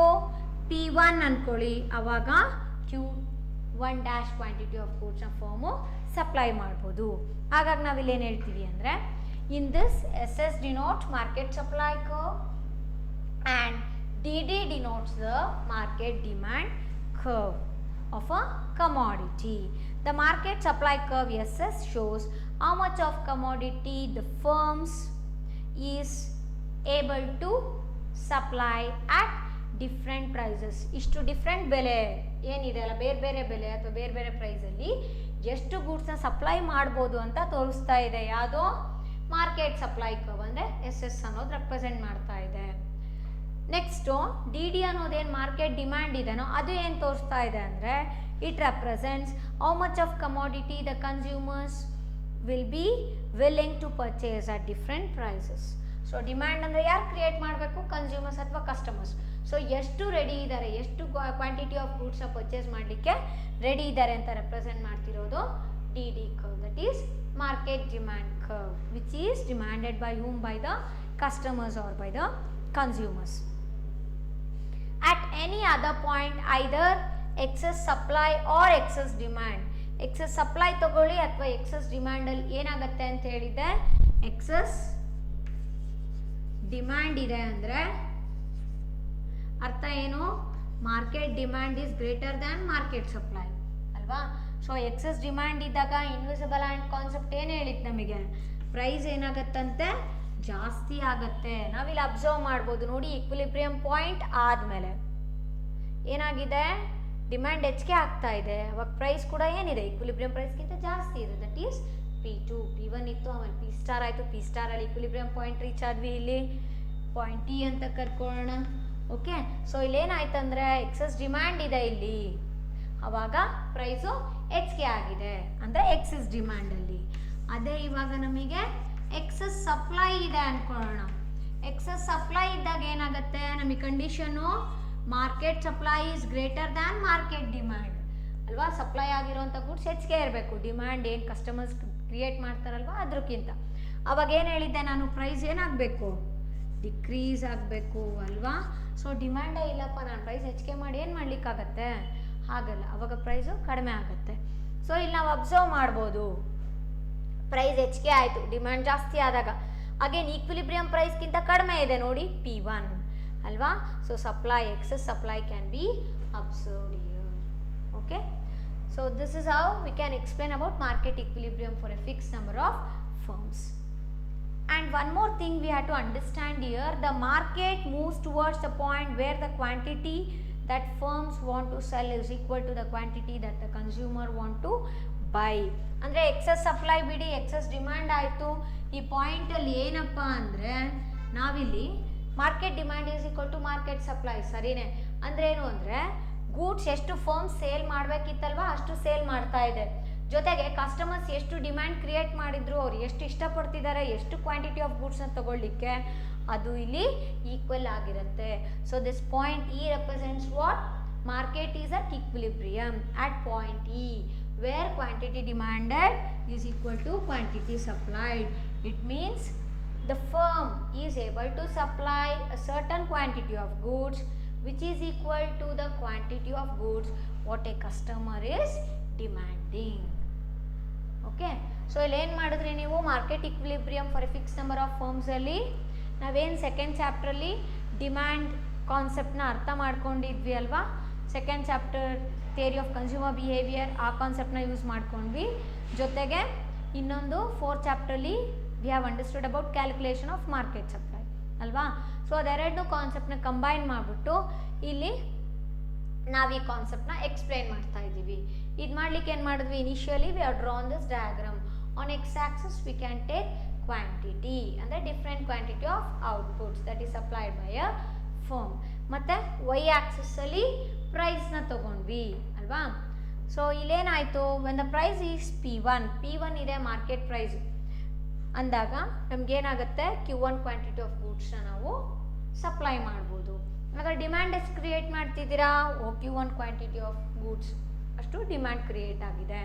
P1 ಅಂದ್ಕೊಳ್ಳಿ, ಆವಾಗ Q1 ಡ್ಯಾಶ್ ಕ್ವಾಂಟಿಟಿ ಆಫ್ ಗೂಡ್ಸ್ನ ಫರ್ಮು ಸಪ್ಲೈ ಮಾಡ್ಬೋದು. ಹಾಗಾಗಿ ನಾವಿಲ್ಲೇನು ಹೇಳ್ತೀವಿ ಅಂದರೆ in this SS denotes market supply curve and DD denotes the market demand curve of a commodity. The market supply curve SS shows how much of commodity the firms is able to supply at different prices. ಇಷ್ಟು different ಬೆಲೆ ಏನಿದೆ ಅಲ್ಲ, ಬೇರೆ ಬೇರೆ ಬೆಲೆ ಅಥವಾ ಬೇರೆ ಬೇರೆ ಪ್ರೈಸಲ್ಲಿ ಎಷ್ಟು ಗೂಡ್ಸ್ನ ಸಪ್ಲೈ ಮಾಡ್ಬೋದು ಅಂತ ತೋರಿಸ್ತಾ ಇದೆ. ಯಾವುದೋ ಮಾರ್ಕೆಟ್ ಸಪ್ಲೈ ಕರ್ವ್ ಅಂದರೆ SS ಅನ್ನೋದು ರೆಪ್ರೆಸೆಂಟ್ ಮಾಡ್ತಾ ಇದೆ. ನೆಕ್ಸ್ಟು ಡಿ ಡಿ ಅನ್ನೋದೇನು ಮಾರ್ಕೆಟ್ ಡಿಮ್ಯಾಂಡ್ ಇದೆನೋ ಅದು ಏನು ತೋರಿಸ್ತಾ ಇದೆ ಅಂದರೆ it represents how much of commodity the consumers will be willing to purchase at different prices. So demand ಅಂದರೆ ಯಾರು ಕ್ರಿಯೇಟ್ ಮಾಡಬೇಕು? ಕನ್ಸ್ಯೂಮರ್ಸ್ ಅಥವಾ ಕಸ್ಟಮರ್ಸ್. ಸೊ ಎಷ್ಟು ರೆಡಿ ಇದ್ದಾರೆ, ಎಷ್ಟು ಕ್ವಾಂಟಿಟಿ ಆಫ್ ಗೂಡ್ಸ್ನ ಪರ್ಚೇಸ್ ಮಾಡಲಿಕ್ಕೆ ರೆಡಿ ಇದ್ದಾರೆ ಅಂತ ರೆಪ್ರೆಸೆಂಟ್ ಮಾಡ್ತಿರೋದು D D curve, that is market demand curve, which is demanded by whom? By the customers or by the consumers. At any other point, either excess supply or excess demand, excess supply ತಗೊಳ್ಳಿ ಅಥವಾ excess demand ಅಲ್ಲಿ ಏನಾಗುತ್ತೆ ಅಂತ ಹೇಳಿದ್ದೆ, excess demand ಇದೆ ಅಂದರೆ ಅರ್ಥ ಏನು? Market demand is greater than market supply ಅಲ್ವಾ? ಸೊ ಎಕ್ಸಸ್ ಡಿಮ್ಯಾಂಡ್ ಇದ್ದಾಗ ಇನ್ವಿಸಿಬಲ್ ಆ್ಯಂಡ್ ಕಾನ್ಸೆಪ್ಟ್ ಏನು ಹೇಳಿತ್ತು ನಮಗೆ? ಪ್ರೈಸ್ ಏನಾಗತ್ತಂತೆ? ಜಾಸ್ತಿ ಆಗತ್ತೆ. ನಾವಿಲ್ಲಿ ಅಬ್ಸರ್ವ್ ಮಾಡ್ಬೋದು ನೋಡಿ, ಈಕ್ವಿಲಿಬ್ರಿಯಂ ಪಾಯಿಂಟ್ ಆದಮೇಲೆ ಏನಾಗಿದೆ? ಡಿಮ್ಯಾಂಡ್ ಹೆಚ್ಚಿಗೆ ಆಗ್ತಾ ಇದೆ, ಅವಾಗ ಪ್ರೈಸ್ ಕೂಡ ಏನಿದೆ? ಈಕ್ವಿಲಿಬ್ರಿಯಂ ಪ್ರೈಸ್ಗಿಂತ ಜಾಸ್ತಿ ಇದೆ, ದಟ್ ಈಸ್ P2. P1 ಇತ್ತು, ಆಮೇಲೆ P ಸ್ಟಾರ್ ಆಯಿತು. P ಸ್ಟಾರಲ್ಲಿ ಈಕ್ವಿಲಿಬ್ರಿಯಂ ಪಾಯಿಂಟ್ ರೀಚ್ ಆದ್ವಿ, ಇಲ್ಲಿ ಪಾಯಿಂಟ್ ಟಿ ಅಂತ ಕರ್ಕೊಳ್ಳೋಣ. ಓಕೆ, ಸೊ ಇಲ್ಲೇನಾಯ್ತು ಅಂದರೆ ಎಕ್ಸಸ್ ಡಿಮ್ಯಾಂಡ್ ಇದೆ ಇಲ್ಲಿ, ಆವಾಗ ಪ್ರೈಸು ಹೆಚ್ಚಿಗೆ ಆಗಿದೆ ಅಂದರೆ ಎಕ್ಸಸ್ ಡಿಮ್ಯಾಂಡಲ್ಲಿ. ಅದೇ ಇವಾಗ ನಮಗೆ ಎಕ್ಸಸ್ ಸಪ್ಲೈ ಇದೆ ಅಂದ್ಕೊಳ್ಳೋಣ. ಎಕ್ಸಸ್ ಸಪ್ಲೈ ಇದ್ದಾಗ ಏನಾಗುತ್ತೆ ನಮಗೆ condition? Market supply is greater than market demand ಅಲ್ವಾ? ಸಪ್ಲೈ ಆಗಿರೋಂಥ ಗುಡ್ಸ್ ಹೆಚ್ಚಿಗೆ ಇರಬೇಕು, ಡಿಮ್ಯಾಂಡ್ ಏನು ಕಸ್ಟಮರ್ಸ್ ಕ್ರಿಯೇಟ್ ಮಾಡ್ತಾರಲ್ವ ಅದಕ್ಕಿಂತ. ಅವಾಗ ಏನು ಹೇಳಿದ್ದೆ ನಾನು? ಪ್ರೈಸ್ ಏನಾಗಬೇಕು? ಡಿಕ್ರೀಸ್ ಆಗಬೇಕು ಅಲ್ವಾ? ಸೊ ಡಿಮ್ಯಾಂಡೇ ಇಲ್ಲಪ್ಪ, ನಾನು ಪ್ರೈಸ್ ಹೆಚ್ಚಿಗೆ ಮಾಡಿ ಏನು ಮಾಡಲಿಕ್ಕಾಗತ್ತೆ? ಹಾಗಲ್ಲ, ಅವಾಗ ಪ್ರೈಸು ಕಡಿಮೆ ಆಗುತ್ತೆ. ಸೊ ಇಲ್ಲಿ ನಾವು ಅಬ್ಸರ್ವ್ ಮಾಡ್ಬೋದು, ಪ್ರೈಸ್ ಹೆಚ್ಚಿಗೆ ಆಯಿತು ಡಿಮ್ಯಾಂಡ್ ಜಾಸ್ತಿ ಆದಾಗ. ಅಗೇನ್ ಈಕ್ವಿಲಿಬ್ರಿಯಂ ಪ್ರೈಸ್ಗಿಂತ ಕಡಿಮೆ ಇದೆ ನೋಡಿ, P1 ಅಲ್ವಾ? So supply, excess supply can be observed here. Okay, so this is how we can explain about market equilibrium for a fix number of firms. And one more thing we have to understand here, the market moves towards the point where the quantity that firms want to sell is equal to the quantity that the consumer want to buy. ಅಂದರೆ excess supply ಬಿಡಿ, excess demand ಆಯಿತು. ಈ ಪಾಯಿಂಟಲ್ಲಿ ಏನಪ್ಪ ಅಂದರೆ ನಾವಿಲ್ಲಿ market demand is equal to market supply, ಸರಿನೇ? ಅಂದರೆ ಏನು ಅಂದರೆ ಗೂಡ್ಸ್ ಎಷ್ಟು ಫರ್ಮ್ಸ್ ಸೇಲ್ ಮಾಡಬೇಕಿತ್ತಲ್ವ ಅಷ್ಟು ಸೇಲ್ ಮಾಡ್ತಾ ಇದೆ. ಜೊತೆಗೆ ಕಸ್ಟಮರ್ಸ್ ಎಷ್ಟು ಡಿಮ್ಯಾಂಡ್ ಕ್ರಿಯೇಟ್ ಮಾಡಿದ್ರು, ಅವ್ರು ಎಷ್ಟು ಇಷ್ಟಪಡ್ತಿದ್ದಾರೆ, ಎಷ್ಟು ಕ್ವಾಂಟಿಟಿ ಆಫ್ ಗೂಡ್ಸ್ನ ತಗೊಳ್ಳಿಕ್ಕೆ, ಅದು ಇಲ್ಲಿ ಈಕ್ವಲ್ ಆಗಿರುತ್ತೆ. So this point E represents what? Market is at equilibrium at point E where quantity demanded is equal to quantity supplied. It means the firm is able to supply a certain quantity of goods which is equal to the quantity of goods what a customer is demanding. Okay, so ಇಲ್ಲಿ ಏನು ಮಾಡಿದ್ರಿ ನೀವು? Market equilibrium for a fix number of firms ಅಲ್ಲಿ ನಾವೇನು second ಚಾಪ್ಟ್ರಲ್ಲಿ demand ಕಾನ್ಸೆಪ್ಟ್ನ ಅರ್ಥ ಮಾಡ್ಕೊಂಡಿದ್ವಿ ಅಲ್ವಾ? Second chapter theory of consumer behaviour, ಆ ಕಾನ್ಸೆಪ್ಟ್ನ ಯೂಸ್ ಮಾಡ್ಕೊಂಡ್ವಿ. ಜೊತೆಗೆ ಇನ್ನೊಂದು ಫೋರ್ತ್ ಚಾಪ್ಟ್ರಲ್ಲಿ we have understood about calculation of market supply ಅಲ್ವಾ? ಸೊ ಅದೆರಡು ಕಾನ್ಸೆಪ್ಟ್ನ ಕಂಬೈನ್ ಮಾಡಿಬಿಟ್ಟು ಇಲ್ಲಿ ನಾವು ಈ ಕಾನ್ಸೆಪ್ಟ್ನ ಎಕ್ಸ್ಪ್ಲೇನ್ ಮಾಡ್ತಾ ಇದ್ದೀವಿ. ಇದು ಮಾಡಲಿಕ್ಕೆ ಏನು ಮಾಡಿದ್ವಿ? Initially we are drawn this diagram. On X axis we can take quantity ಅಂದರೆ different quantity of outputs that is supplied by a firm. ಮತ್ತು ವೈ ಆಕ್ಸಿಸಲ್ಲಿ ಪ್ರೈಸ್ನ ತೊಗೊಂಡ್ವಿ ಅಲ್ವಾ? ಸೊ ಇಲ್ಲೇನಾಯಿತು? When the price is P1 ಇದೆ ಮಾರ್ಕೆಟ್ ಪ್ರೈಸ್ ಅಂದಾಗ ನಮಗೇನಾಗುತ್ತೆ? Q1 quantity of ಗೂಡ್ಸ್ನ ನಾವು ಸಪ್ಲೈ ಮಾಡ್ಬೋದು. ಹಾಗಾದ್ರೆ ಡಿಮ್ಯಾಂಡ್ ಎಷ್ಟು ಕ್ರಿಯೇಟ್ ಮಾಡ್ತಿದ್ದೀರಾ? Q1 ಕ್ವಾಂಟಿಟಿ ಆಫ್ ಗೂಡ್ಸ್ ಅಷ್ಟು ಡಿಮ್ಯಾಂಡ್ ಕ್ರಿಯೇಟ್ ಆಗಿದೆ.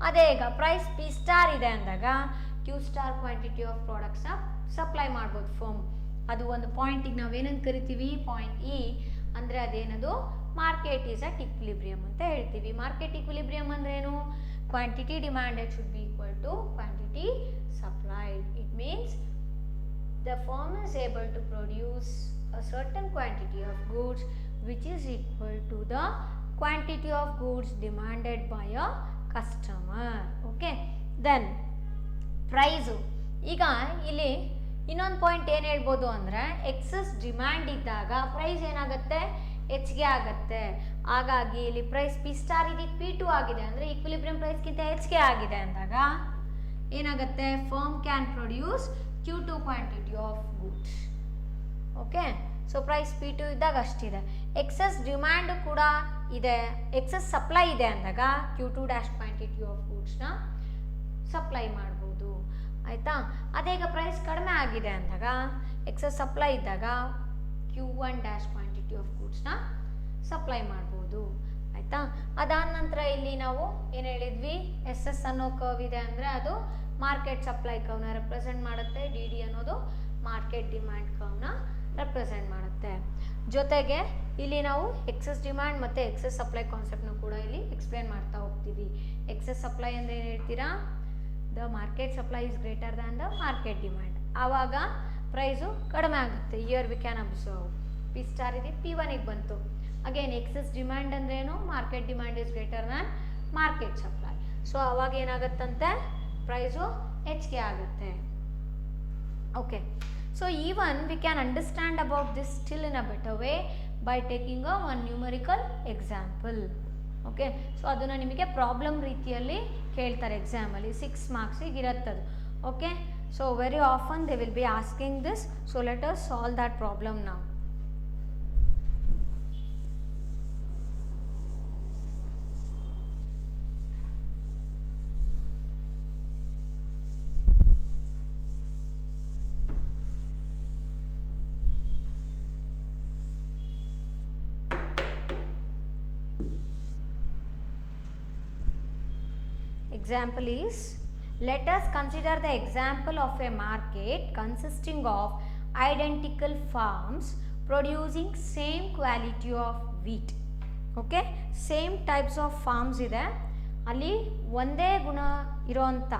ಅದೇ ಈಗ ಪ್ರೈಸ್ P ಸ್ಟಾರ್ ಇದೆ ಅಂದಾಗ Q ಸ್ಟಾರ್ ಕ್ವಾಂಟಿಟಿ ಆಫ್ ಪ್ರಾಡಕ್ಟ್ಸ್ನ ಸಪ್ಲೈ ಮಾಡ್ಬೋದು ಫರ್ಮ್. ಅದು ಒಂದು ಪಾಯಿಂಟಿಗೆ ನಾವೇನಂತ ಕರಿತೀವಿ? ಪಾಯಿಂಟ್ ಇ ಅಂದರೆ ಅದೇನದು? ಮಾರ್ಕೆಟ್ ಈಸ್ ಅಟ್ ಈಕ್ವಿಲಿಬ್ರಿಯಮ್ ಅಂತ ಹೇಳ್ತೀವಿ. ಮಾರ್ಕೆಟ್ ಈಕ್ವಿಲಿಬ್ರಿಯಮ್ ಅಂದ್ರೇನು? Quantity demanded should be equal to quantity supplied. It means the firm is able to produce a certain quantity of goods which is equal to the quantity of goods demanded by a customer. Okay, then price. ಈಗ ಇಲ್ಲಿ ಇನ್ನೊಂದು point ಏನು ಹೇಳ್ಬೋದು ಅಂದರೆ excess demand ಇದ್ದಾಗ price ಏನಾಗುತ್ತೆ? ಹೆಚ್ಚಿಗೆ ಆಗುತ್ತೆ. ಹಾಗಾಗಿ ಇಲ್ಲಿ ಪ್ರೈಸ್ P ಸ್ಟಾರ್ ಇದಕ್ಕೆ P2 ಆಗಿದೆ ಅಂದರೆ ಈಕ್ವಿಲಿಬ್ರಿಯಂ ಪ್ರೈಸ್ಗಿಂತ ಹೆಚ್ಚಿಗೆ ಆಗಿದೆ ಅಂದಾಗ ಏನಾಗುತ್ತೆ? Firm can produce Q2 quantity of goods. Okay, so price P2 ಇದ್ದಾಗ ಅಷ್ಟಿದೆ. ಎಕ್ಸಸ್ ಡಿಮ್ಯಾಂಡ್ ಕೂಡ ಇದೆ, ಎಕ್ಸಸ್ ಸಪ್ಲೈ ಇದೆ ಅಂದಾಗ Q2 ಡ್ಯಾಶ್ ಕ್ವಾಂಟಿಟಿ ಆಫ್ ಗೂಡ್ಸ್ನ ಸಪ್ಲೈ ಮಾಡ್ಬೋದು ಆಯಿತಾ. ಅದೇ ಈಗ ಪ್ರೈಸ್ ಕಡಿಮೆ ಆಗಿದೆ ಅಂದಾಗ ಎಕ್ಸಸ್ ಸಪ್ಲೈ ಇದ್ದಾಗ Q1 ಡ್ಯಾಶ್ ಕ್ವಾಂಟಿಟಿ ಆಫ್ ಗೂಡ್ಸ್ನ ಸಪ್ಲೈ ಮಾಡ್ಬೋದು ಆಯಿತಾ. ಅದಾದ ನಂತರ ಇಲ್ಲಿ ನಾವು ಏನು ಹೇಳಿದ್ವಿ, SS ಅನ್ನೋ ಕರ್ವ್ ಇದೆ ಅಂದರೆ ಅದು ಮಾರ್ಕೆಟ್ ಸಪ್ಲೈ ಕರ್ವ್ನ ರೆಪ್ರೆಸೆಂಟ್ ಮಾಡುತ್ತೆ, DD ಅನ್ನೋದು ಮಾರ್ಕೆಟ್ ಡಿಮ್ಯಾಂಡ್ ಕರ್ವ್ನ ರೆಪ್ರೆಸೆಂಟ್ ಮಾಡುತ್ತೆ. ಜೊತೆಗೆ ಇಲ್ಲಿ ನಾವು ಎಕ್ಸಸ್ ಡಿಮ್ಯಾಂಡ್ ಮತ್ತು ಎಕ್ಸಸ್ ಸಪ್ಲೈ ಕಾನ್ಸೆಪ್ಟ್ನ ಕೂಡ ಇಲ್ಲಿ ಎಕ್ಸ್ಪ್ಲೇನ್ ಮಾಡ್ತಾ ಹೋಗ್ತೀವಿ. ಎಕ್ಸಸ್ ಸಪ್ಲೈ ಅಂದರೆ ಏನು ಹೇಳ್ತೀರಾ, the market supply is greater than the market demand, ಆವಾಗ ಪ್ರೈಸು ಕಡಿಮೆ ಆಗುತ್ತೆ. Year we can observe P star ಇದೆ P1ಗೆ ಬಂತು. ಅಗೇನ್ ಎಕ್ಸಸ್ ಡಿಮ್ಯಾಂಡ್ ಅಂದ್ರೇನು, market demand is greater than market supply. So ಅವಾಗ ಏನಾಗುತ್ತಂತೆ, ಪ್ರೈಸು ಹೆಚ್ಚಿಗೆ ಆಗುತ್ತೆ. Okay, so even we can understand about this still in a better way by taking a one numerical example. Okay, so ಅದನ್ನು ನಿಮಗೆ problem ರೀತಿಯಲ್ಲಿ ಕೇಳ್ತಾರೆ ಎಕ್ಸಾಮಲ್ಲಿ, 6 ಮಾರ್ಕ್ಸಿಗೆ ಇರುತ್ತದು. Okay, so very often they will be asking this. So let us solve that problem now. Example is, let us consider the example of a market consisting of identical farms producing same quality of wheat. Okay, same types of farms ಇದೆ, ಅಲ್ಲಿ ಒಂದೇ ಗುಣ ಇರೋಂಥ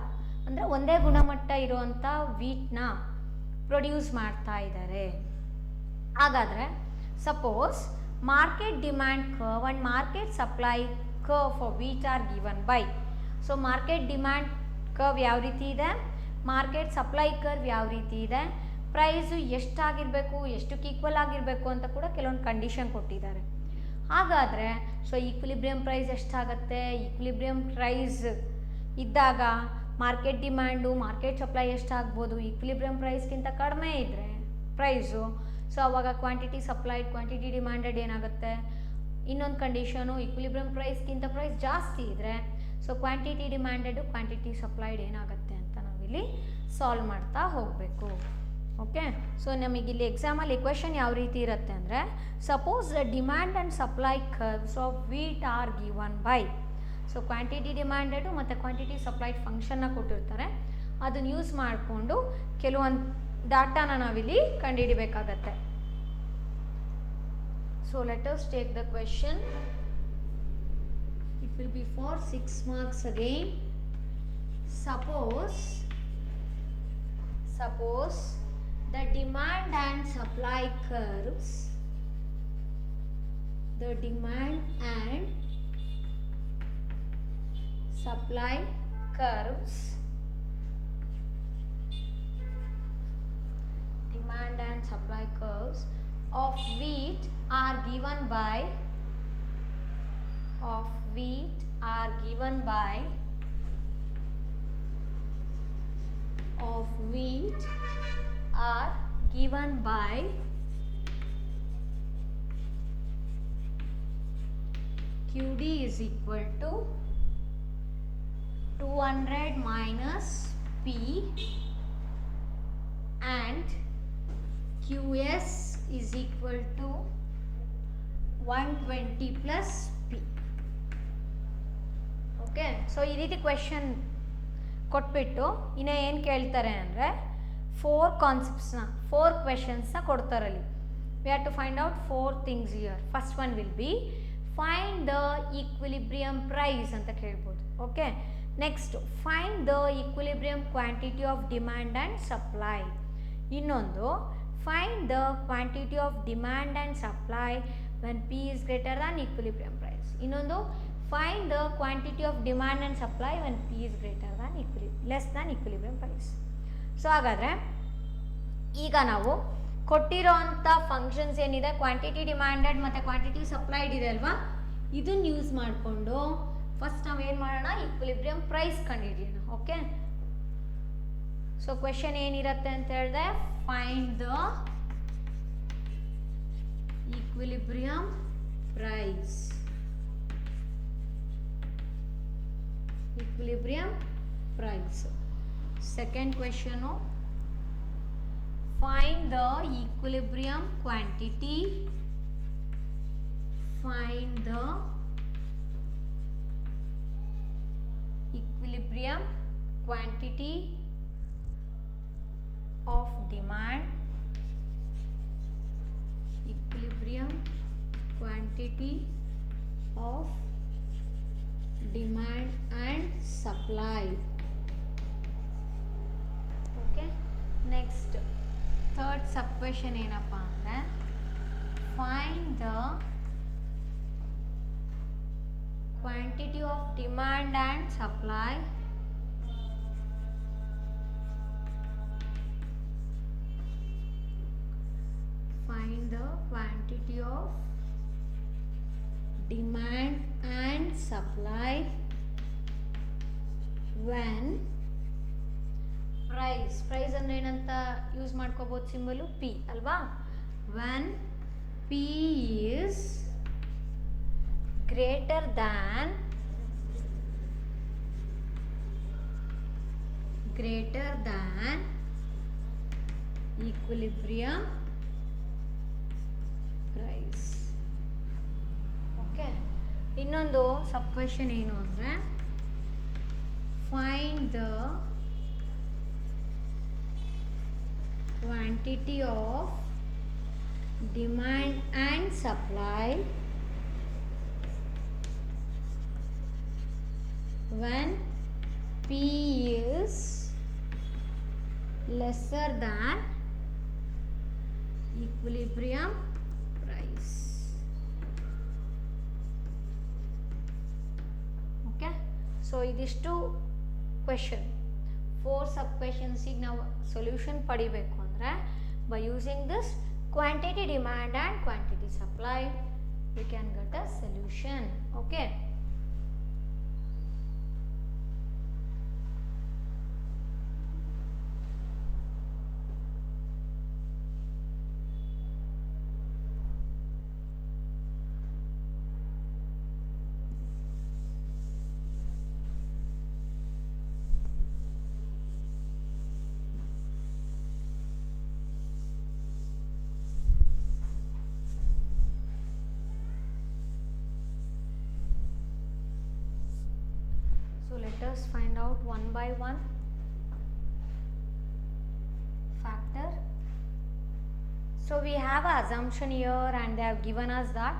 ಅಂದರೆ ಒಂದೇ ಗುಣಮಟ್ಟ ಇರೋಂಥ ವೀಟ್ನ produce ಮಾಡ್ತಾ ಇದ್ದಾರೆ. ಹಾಗಾದರೆ suppose market demand curve and market supply curve for wheat are given by. So market demand curve ಯಾವ ರೀತಿ ಇದೆ, ಮಾರ್ಕೆಟ್ ಸಪ್ಲೈ ಕರ್ವ್ ಯಾವ ರೀತಿ ಇದೆ, ಪ್ರೈಸು ಎಷ್ಟಾಗಿರಬೇಕು, ಎಷ್ಟಕ್ಕೆ ಈಕ್ವಲ್ ಆಗಿರಬೇಕು ಅಂತ ಕೂಡ ಕೆಲವೊಂದು ಕಂಡೀಷನ್ ಕೊಟ್ಟಿದ್ದಾರೆ. ಹಾಗಾದರೆ ಸೊ ಈಕ್ವಿಲಿಬ್ರಿಯಂ ಪ್ರೈಸ್ ಎಷ್ಟಾಗುತ್ತೆ, ಈಕ್ವಿಲಿಬ್ರಿಯಂ ಪ್ರೈಸ್ ಇದ್ದಾಗ ಮಾರ್ಕೆಟ್ ಡಿಮ್ಯಾಂಡು ಮಾರ್ಕೆಟ್ ಸಪ್ಲೈ ಎಷ್ಟಾಗ್ಬೋದು, ಈಕ್ವಿಲಿಬ್ರಿಯಂ ಪ್ರೈಸ್ಗಿಂತ ಕಡಿಮೆ ಇದ್ದರೆ ಪ್ರೈಸು, ಸೊ ಅವಾಗ ಕ್ವಾಂಟಿಟಿ ಸಪ್ಲೈಡ್ ಕ್ವಾಂಟಿಟಿ ಡಿಮ್ಯಾಂಡೆಡ್ ಏನಾಗುತ್ತೆ. ಇನ್ನೊಂದು ಕಂಡೀಷನು ಈಕ್ವಿಲಿಬ್ರಿಯಂ ಪ್ರೈಸ್ಗಿಂತ ಪ್ರೈಸ್ ಜಾಸ್ತಿ ಇದ್ದರೆ ಸೊ ಕ್ವಾಂಟಿಟಿ ಡಿಮ್ಯಾಂಡೆಡು ಕ್ವಾಂಟಿಟಿ ಸಪ್ಲೈಡ್ ಏನಾಗುತ್ತೆ ಅಂತ ನಾವಿಲ್ಲಿ ಸಾಲ್ವ್ ಮಾಡ್ತಾ ಹೋಗಬೇಕು. ಓಕೆ, ಸೊ ನಮಗಿಲ್ಲಿ ಎಕ್ಸಾಮಲ್ಲಿ ಇಕ್ವೇಷನ್ ಯಾವ ರೀತಿ ಇರುತ್ತೆ ಅಂದರೆ, suppose the demand and supply curves of wheat are given by. So quantity demanded ಮತ್ತು ಕ್ವಾಂಟಿಟಿ ಸಪ್ಲೈಡ್ ಫಂಕ್ಷನ್ನ ಕೊಟ್ಟಿರ್ತಾರೆ, ಅದನ್ನು ಯೂಸ್ ಮಾಡಿಕೊಂಡು ಕೆಲವೊಂದು ಡಾಟಾನ ನಾವಿಲ್ಲಿ ಕಂಡುಹಿಡಿಬೇಕಾಗತ್ತೆ. So let us take the question. It will be for 6 marks again. Suppose the demand and supply curves, the demand and supply curves, demand and supply curves of wheat are given by QD is equal to 200 minus P and QS is equal to 120 plus P. Okay, so ಈ ರೀತಿ question ಕೊಟ್ಬಿಟ್ಟು ಇನ್ನು ಏನು ಕೇಳ್ತಾರೆ ಅಂದರೆ 4 ಕಾನ್ಸೆಪ್ಟ್ಸ್ನ 4 ಕ್ವೆಶನ್ಸ್ನ ಕೊಡ್ತಾರಲ್ಲಿ. We have to find out 4 things here. First one will be find the equilibrium price ಅಂತ ಕೇಳ್ಬೋದು. Okay, next find the equilibrium quantity of demand and supply. ಇನ್ನೊಂದು find the quantity of demand and supply when P is greater than equilibrium price. ಇನ್ನೊಂದು find the quantity of demand and supply when P is greater than less than equilibrium price. So ಹಾಗಾದರೆ ಈಗ ನಾವು ಕೊಟ್ಟಿರೋ ಅಂಥ functions ಏನಿದೆ, quantity demanded ಮತ್ತು quantity supplied ಇದೆ ಅಲ್ವಾ, ಇದನ್ನು ಯೂಸ್ ಮಾಡಿಕೊಂಡು ಫಸ್ಟ್ ನಾವೇನು ಮಾಡೋಣ, ಈಕ್ವಿಲಿಬ್ರಿಯಂ ಪ್ರೈಸ್ ಕಂಡುಹಿಡಿಯೋಣ. ಓಕೆ, ಸೊ ಕ್ವೆಶನ್ ಏನಿರುತ್ತೆ ಅಂತ ಹೇಳಿದ್ರೆ, find the equilibrium price. Equilibrium price. Second question, find the equilibrium quantity. Find the equilibrium quantity of demand. Equilibrium quantity of demand and supply. Okay, next third sub question ಏನಪ್ಪಾ ಅಂದ್ರೆ find the quantity of demand and supply find the quantity of demand and supply when price ಅಂದ್ರೆ ಏನಂತ use ಮಾಡ್ಕೋಬಹುದು symbol P ಅಲ್ವಾ when P is greater than equilibrium price. Okay, ಇನ್ನೊಂದು ಸಬ್ question ಏನು ಅಂದರೆ find the quantity of demand and supply when P is lesser than equilibrium price. Okay, so ಇದಿಷ್ಟು question. 4 sub questions ಗೆ ನಾವು solution ಪಡಿಬೇಕು ಅಂದರೆ by using this quantity demand and quantity supply we can get a solution. Okay, let us find out one by one factor. So we have an assumption here and they have given us that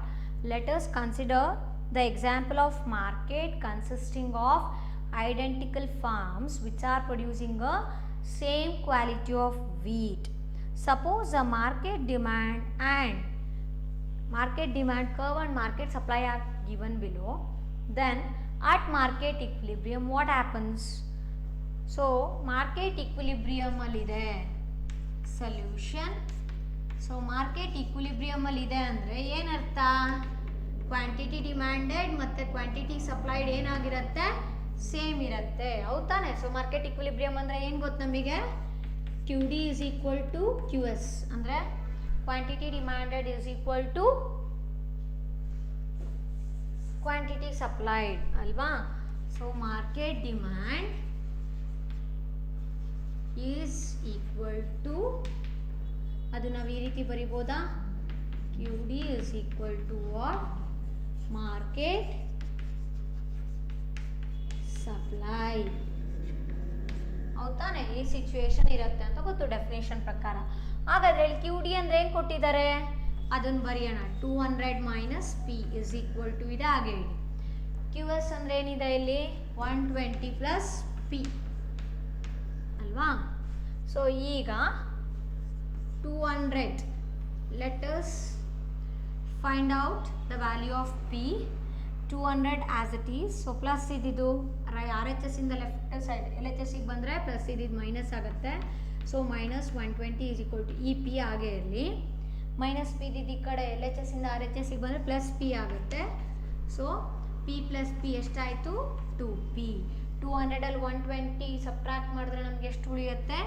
let us consider the example of market consisting of identical farms which are producing a same quality of wheat. Suppose the market demand curve and market supply are given below. Then at market equilibrium what happens? So market equilibrium allide solution. So market equilibrium allide andre ಏನು ಅರ್ಥ? Quantity demanded ಮತ್ತು quantity supplied ಏನಾಗಿರುತ್ತೆ? Same ಇರುತ್ತೆ, ಹೌದು ತಾನೆ? So market equilibrium ಅಂದರೆ ಏನು ಗೊತ್ತು ನಮಗೆ? Q D is equal to Q S ಅಂದರೆ quantity demanded is equal to quantity supplied alva. So market demand is equal to adu ನಾವು ಈ ರೀತಿ ಬರಿಬೋದಾ? QD is equal to what? Market supply. ಹೌದಾನೆ? ಈ situation ಇರುತ್ತೆ ಅಂತ ಗೊತ್ತು ಡೆಫಿನೇಷನ್ ಪ್ರಕಾರ. ಹಾಗಾದ್ರೆ ಇಲ್ಲಿ QD ಅಂದ್ರೆ ಏನು ಕೊಟ್ಟಿದ್ದಾರೆ? ಅದನ್ನು ಬರೆಯೋಣ. 200 minus P is equal to ಇದೆ ಹಾಗೆ ಇಡಿ. ಕ್ಯೂ ಎಸ್ ಅಂದರೆ ಏನಿದೆ ಇಲ್ಲಿ? 120 ಪ್ಲಸ್ ಪಿ ಅಲ್ವಾ? ಸೊ ಈಗ 200 let us find out the value of P. 200 as it is. So plus ಇದ್ದಿದ್ದು ಆರ್ ಎಚ್ ಎಸ್ ಇಂದ ಲೆಫ್ಟ್ ಸೈಡ್ ಎಲ್ ಎಚ್ ಎಸ್ಸಿಗೆ ಬಂದರೆ ಪ್ಲಸ್ ಇದ್ದಿದ್ದು ಮೈನಸ್ ಆಗುತ್ತೆ. So minus 120 is equal to ಈ ಪಿ ಹಾಗೆ ಇರಲಿ. ಮೈನಸ್ ಪಿ ಇದ್ದಿದ್ದು ಈ ಕಡೆ ಎಲ್ ಎಚ್ ಎಸ್ ಇಂದ ಆರ್ ಎಚ್ ಎಸ್ಸಿಗೆ ಬಂದರೆ ಪ್ಲಸ್ ಪಿ ಆಗುತ್ತೆ. ಸೊ ಪಿ ಪ್ಲಸ್ ಪಿ ಎಷ್ಟಾಯಿತು? 2p. 200ಅಲ್ಲಿ 120 ಸಬ್ಟ್ರಾಕ್ಟ್ ಮಾಡಿದ್ರೆ ನಮಗೆ ಎಷ್ಟು ಉಳಿಯುತ್ತೆ?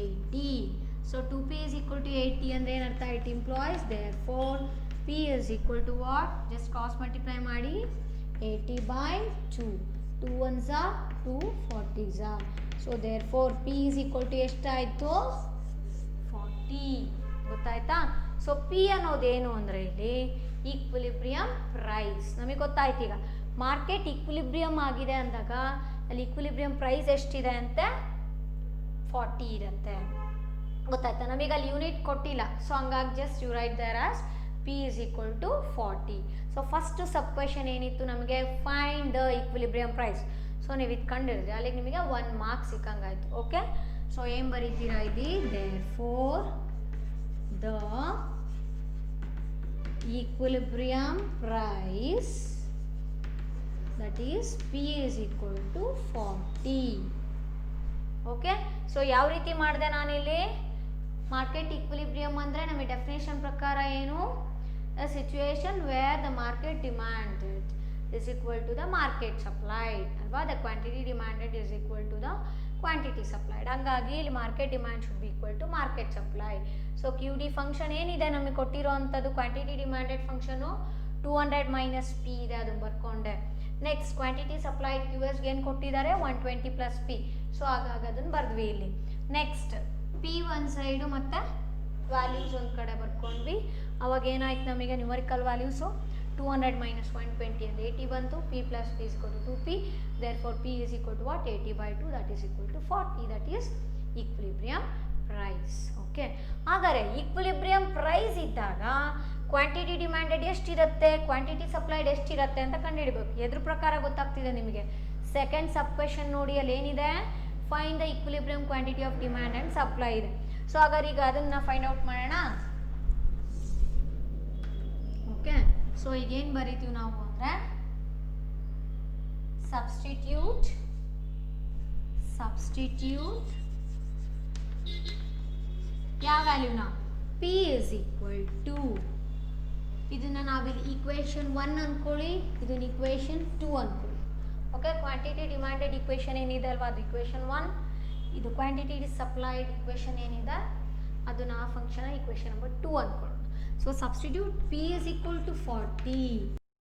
80. So 2p is equal to 80 ಅಂದರೆ ಏನರ್ಥ? It implies therefore P is equal to what? Just cross multiply ಮಾಡಿ 80 by 2. 2 ones are 2 40s are. So therefore P is equal to ಎಷ್ಟಾಯಿತು 40. ಗೊತ್ತಾಯ್ತಾ? ಸೊ P ಅನ್ನೋದೇನು ಅಂದರೆ ಇಲ್ಲಿ ಈಕ್ವಿಲಿಬ್ರಿಯಂ ಪ್ರೈಸ್. ನಮಗೆ ಗೊತ್ತಾಯ್ತು ಈಗ ಮಾರ್ಕೆಟ್ ಈಕ್ವಿಲಿಬ್ರಿಯಂ ಆಗಿದೆ ಅಂದಾಗ ಅಲ್ಲಿ ಈಕ್ವಿಲಿಬ್ರಿಯಂ ಪ್ರೈಸ್ ಎಷ್ಟಿದೆ ಅಂತೆ 40 ಇರುತ್ತೆ. ಗೊತ್ತಾಯ್ತಾ? ನಮಗೆ ಅಲ್ಲಿ ಯೂನಿಟ್ ಕೊಟ್ಟಿಲ್ಲ, ಸೊ ಹಂಗಾಗಿ just you write there as P is equal to 40. So first sub question ಏನಿತ್ತು ನಮಗೆ find the equilibrium price. So ನೀವು ಇದು ಕಂಡಿರಿದ್ರೆ ಅಲ್ಲಿಗೆ ನಿಮಗೆ 1 ಮಾರ್ಕ್ ಸಿಕ್ಕಂಗಾಯ್ತು. ಓಕೆ, ಸೊ ಏನು ಬರೀತೀರಾ ಇಲ್ಲಿ therefore the equilibrium price that is P is equal to 40. Okay, so ಯಾವ ರೀತಿ ಮಾಡಿದೆ ನಾನಿಲ್ಲಿ ಮಾರ್ಕೆಟ್ ಈಕ್ವಿಲಿಬ್ರಿಯಂ ಅಂದರೆ ನಮಗೆ ಡೆಫಿನೇಷನ್ ಪ್ರಕಾರ ಏನು a situation where the market demanded is equal to the market supplied ಅಲ್ವಾ, the quantity demanded is equal to the quantity supplied. ಹಂಗಾಗಿ ಇಲ್ಲಿ market demand should be equal to market supply. So Q D function ಏನಿದೆ ನಮಗೆ ಕೊಟ್ಟಿರೋ ಅಂಥದ್ದು quantity demanded function 200 minus P ಇದೆ, ಅದನ್ನು ಬರ್ಕೊಂಡೆ. ನೆಕ್ಸ್ಟ್ ಕ್ವಾಂಟಿಟಿ ಸಪ್ಲೈಡ್ ಕ್ಯೂ ಎಸ್ಗೆ ಏನು ಕೊಟ್ಟಿದ್ದಾರೆ 120 ಪ್ಲಸ್ ಪಿ. ಸೊ ಹಾಗಾಗಿ ಅದನ್ನು ಬರ್ದ್ವಿ ಇಲ್ಲಿ. ನೆಕ್ಸ್ಟ್ ಪಿ ಒಂದು ಸೈಡು ಮತ್ತು ವ್ಯಾಲ್ಯೂಸ್ ಒಂದು ಕಡೆ ಬರ್ಕೊಂಡ್ವಿ. ಅವಾಗ ಏನಾಯ್ತು ನಮಗೆ ನ್ಯೂಮರಿಕಲ್ ವ್ಯಾಲ್ಯೂಸು 200 ಮೈನಸ್ 120 ಅಂದರೆ 80 ಬಂತು. P plus P is equal to 2p. Therefore P is equal to what 80 by 2 that is equal to 40. That is equilibrium price. Okay, ಹಾಗಾದರೆ ಈಕ್ವಿಲಿಬ್ರಿಯಂ ಪ್ರೈಸ್ ಇದ್ದಾಗ ಕ್ವಾಂಟಿಟಿ ಡಿಮ್ಯಾಂಡೆಡ್ ಎಷ್ಟಿರುತ್ತೆ, ಕ್ವಾಂಟಿಟಿ ಸಪ್ಲೈಡ್ ಎಷ್ಟಿರುತ್ತೆ ಅಂತ ಕಂಡುಹಿಡಬೇಕು. ಎದ್ರ ಪ್ರಕಾರ ಗೊತ್ತಾಗ್ತಿದೆ ನಿಮಗೆ? ಸೆಕೆಂಡ್ ಸಬ್ ಕ್ವೆಶನ್ ನೋಡಿ, ಅಲ್ಲಿ ಏನಿದೆ find the equilibrium quantity of demand and supply ಇದೆ. ಸೊ ಹಾಗಾದ್ರೆ ಈಗ ಅದನ್ನು ಫೈಂಡ್ ಔಟ್ ಮಾಡೋಣ. ಓಕೆ, ಸೊ ಈಗೇನು ಬರೀತೀವಿ ನಾವು ಅಂದರೆ ಸಬ್ಸ್ಟಿಟ್ಯೂಟ್ ಯಾವ ವ್ಯಾಲ್ಯೂನ P is equal to, ಇದನ್ನು ನಾವಿಲ್ಲಿ ಈಕ್ವೇಷನ್ 1 ಅಂದ್ಕೊಳ್ಳಿ, ಇದನ್ನ ಈಕ್ವೇಷನ್ 2 ಅಂದ್ಕೊಳ್ಳಿ. ಓಕೆ, ಕ್ವಾಂಟಿಟಿ ಡಿಮ್ಯಾಂಡೆಡ್ ಈಕ್ವೇಷನ್ ಏನಿದೆ ಅಲ್ವಾ ಅದು ಈಕ್ವೇಷನ್ 1, ಇದು ಕ್ವಾಂಟಿಟಿ ಸಪ್ಲೈಡ್ ಈಕ್ವೇಷನ್ ಏನಿದೆ ಅದನ್ನ ಆ ಫಂಕ್ಷನ್ ಈಕ್ವೇಷನ್ ನಂಬರ್ 2 ಅಂದ್ಕೊಳ್ಳೋಣ. So substitute P is equal to 40.